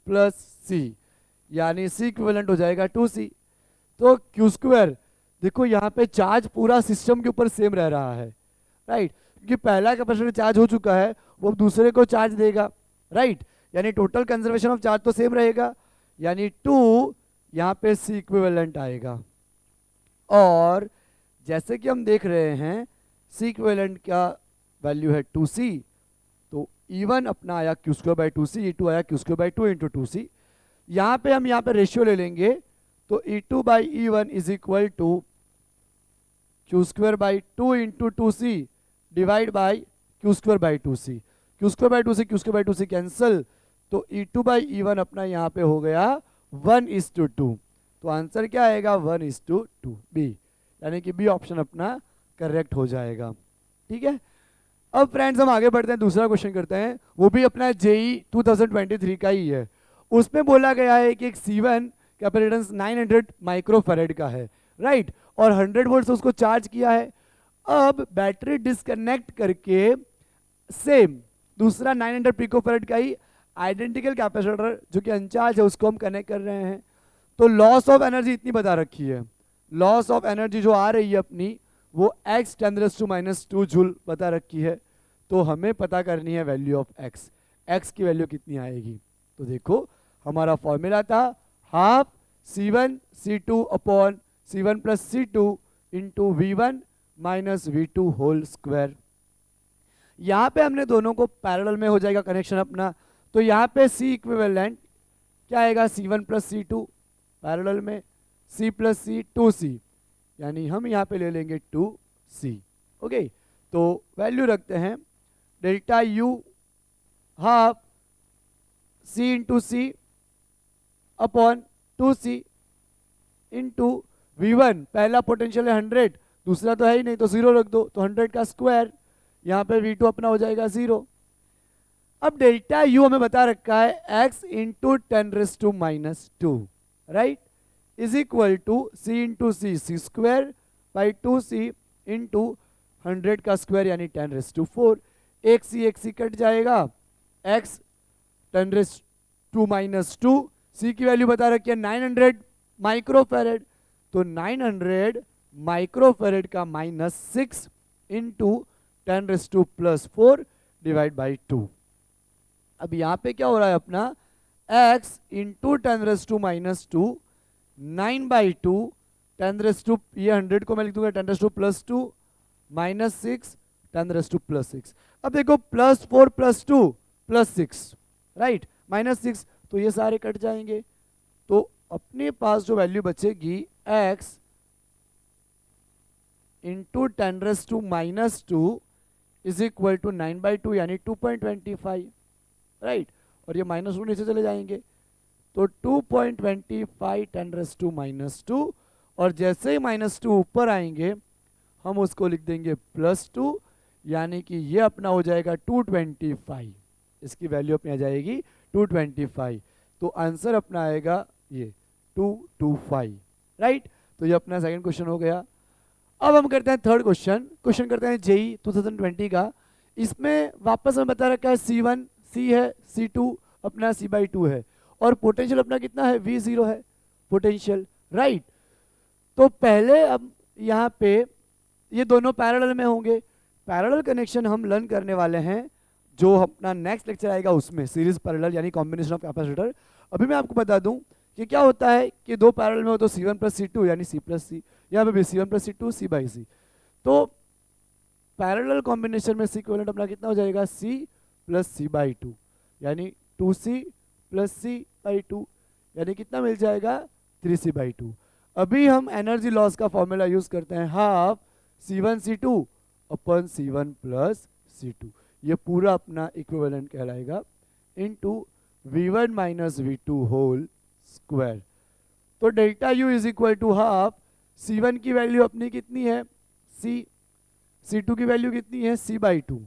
प्लस C, यानी C इक्विवेलेंट हो जाएगा 2C। तो Q स्क्वायर, देखो यहाँ पे चार्ज पूरा सिस्टम के ऊपर सेम रह रहा है, राइट, क्योंकि पहला कैपेसिटर चार्ज हो चुका है, वो दूसरे को चार्ज देगा, राइट। यानी टोटल कंजर्वेशन ऑफ चार्ज तो सेम रहेगा, यानी 2 यहाँ पे C इक्विवेलेंट आएगा। और जैसे कि हम देख रहे हैं C इक्विवेलेंट का वैल्यू है 2C, तो E1 अपना आया Q square by 2C, E2 आया Q square by 2 into 2C। यहाँ पे हम यहाँ पे रेशियो ले लेंगे, तो E2 by E1 is equal to Q square by 2 into 2C divide by Q square by 2C। Q square by 2C, Q square by 2C cancel, तो E2 by E1 अपना यहाँ पे हो गया 1:2। तो आंसर क्या आएगा, 1:2 बी, यानी कि बी ऑप्शन अपना करेक्ट हो जाएगा, ठीक है। अब फ्रेंड्स हम आगे बढ़ते हैं, दूसरा क्वेश्चन करते हैं, वो भी अपना जेई 2023 का ही है। उसमें बोला गया है कि एक C1 कैपेसिटेंस 900 माइक्रोफैरेड का है, राइट, और 100 वोल्ट से उसको चार्ज किया है। अब बैटरी डिस्कनेक्ट करके सेम दूसरा 900 पिकोफैरेड का ही आइडेंटिकल कैपेसिटर जो कि अनचार्ज है उसको हम कनेक्ट कर रहे हैं। तो लॉस ऑफ एनर्जी इतनी बता रखी है, लॉस ऑफ एनर्जी जो आ रही है अपनी वो x 10⁻² जूल बता रखी है। तो हमें पता करनी है वैल्यू ऑफ एक्स। एक्स की वैल्यू कितनी आएगी? तो देखो हमारा फॉर्मूला था half C1 C2 upon C1 plus C2 into V1 minus V2 whole square. यहाँ पे हमने दोनों को पैरेलल में हो जाएगा कनेक्शन अपना, तो यहाँ पे C इक्विवेलेंट क्या आएगा? C1 प्लस C2 पैरेलल में C प्लस C 2C, यानी हम यहाँ पे ले लेंगे 2C। ओके, तो वैल्यू रखते हैं delta U half C into C upon 2C into V1, पहला पोटेंशियल है 100, दूसरा तो है ही नहीं तो 0 रख दो, तो 100 का स्क्वायर, यहाँ पे V2 अपना हो जाएगा 0। अब डेल्टा U हमें बता रखा है x into 10⁻², right, is equal to C into C square by 2C into 100 का स्क्वायर यानी 10⁻⁴। एक C कट जाएगा, x 10⁻², C की वैल्यू बता रखी है 900 माइक्रोफेरेड, तो 900 माइक्रोफेरेड का -6 इंटू 10⁻⁴ डिवाइड बाई 2। अब यहाँ पे क्या हो रहा है अपना x इंटू 10⁻², 9/2, 10 ये 100 को मैं लिख दूंगा 10⁻² -6 10⁻+6। अब देखो +4 +2 +6, राइट, -6, तो ये सारे कट जाएंगे, तो अपने पास जो वैल्यू बचेगी x into 10⁻² is equal to 9/2 यानी 2.25, राइट, और ये -2 नीचे चले जाएंगे, तो 2.25 10⁻², और जैसे ही -2 ऊपर आएंगे हम उसको लिख देंगे +2, यानी कि ये अपना हो जाएगा 225, इसकी वैल्यू अपनी आ जाएगी 225, तो आंसर अपना आएगा ये 225, राइट। तो ये अपना सेकंड क्वेश्चन हो गया। अब हम करते हैं थर्ड क्वेश्चन करते हैं जेई 2020 का। इसमें वापस हमें बता रखा है C1 C है, C2 अपना C/2 है, और पोटेंशियल अपना कितना है? V0 है पोटेंशियल, राइट। तो पहले अब यहाँ पे ये दोनों पैरेलल में होंगे, पैरेलल कनेक्शन हम लर्न करने वाले हैं जो अपना नेक्स्ट लेक्चर आएगा उसमें, सीरीज पैरेलल यानी कॉम्बिनेशन ऑफ कैपेसिटर। अभी मैं आपको बता दूं कि क्या होता है कि दो पैरेलल में हो तो C1 प्लस C2 यानी C प्लस C, यहाँ पे भी C1 प्लस C2 C/C। तो पैरेलल कॉम्बिनेशन में C इक्विवेलेंट अपना कितना हो जाएगा? C प्लस C/2 यानी 2C प्लस C/2, यानी कितना मिल जाएगा? 3C/2। अभी हम एनर्जी लॉस का फॉर्मूला यूज करते हैं हाफ C1 C2 अपन C1 प्लस C2, ये पूरा अपना इक्विवेलेंट कहलाएगा into V1 minus V2 whole square. तो delta U is equal to half C1 की वैल्यू अपनी कितनी है? C, C2 की वैल्यू कितनी है? C/2,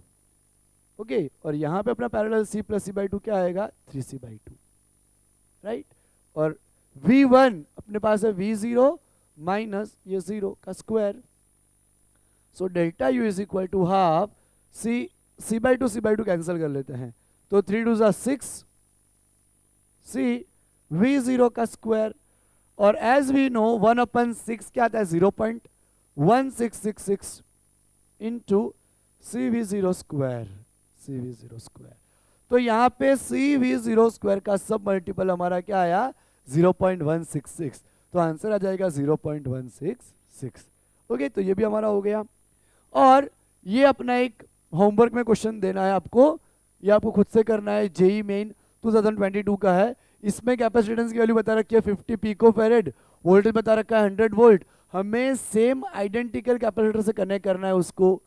ओके, और यहाँ पे अपना पैरेलल C प्लस C/2 क्या आएगा? 3C/2, राइट, और V1 अपने पास है V0 माइनस ये 0 का square. So delta U is equal to half C/2 cancel कर लेते हैं, तो 3 2 6 C V0 का स्क्वायर, और एज वी नो 1/6 क्या आता है? 0.1666 into CV0 square, CV0 square. तो यहाँ पे CV0 स्क्वायर का सब मल्टीपल हमारा क्या आया? 0.166, तो आंसर आ जाएगा 0.166। ओके, तो ये भी हमारा हो गया। और ये अपना एक होमवर्क में क्वेश्चन देना है आपको, ये आपको खुद से करना है, जेई मेन 2022 का है। इसमें कैपेसिटेंस की वैल्यू बता रखी है 50 पिकोफैरेड, वोल्टेज बता रखा है 100 वोल्ट। हमें सेम आइडेंटिकल कैपेसिटर से कनेक्ट करना है उसको,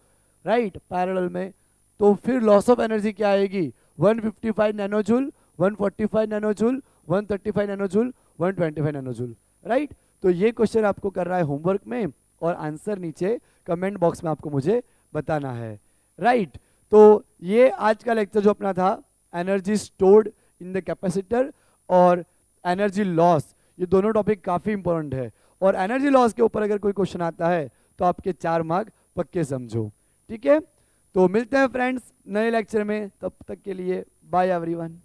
राइट, पैरेलल में। तो फिर लॉस ऑफ एनर्जी क्या आएगी? 155 नैनोजूल, 145 नैनोजूल, 135 नैनोजूल, 125 नैनोजूल, राइट। तो ये क्वेश्चन आपको कर रहा है होमवर्क में, और आंसर नीचे कमेंट बॉक्स में आपको मुझे बताना है, राइट। तो ये आज का लेक्चर जो अपना था energy stored in the capacitor और एनर्जी लॉस, ये दोनों टॉपिक काफ़ी इंपॉर्टेंट है, और एनर्जी लॉस के ऊपर अगर कोई क्वेश्चन आता है तो आपके 4 मार्क पक्के समझो, ठीक है। तो मिलते हैं फ्रेंड्स नए लेक्चर में, तब तक के लिए बाय एवरीवन।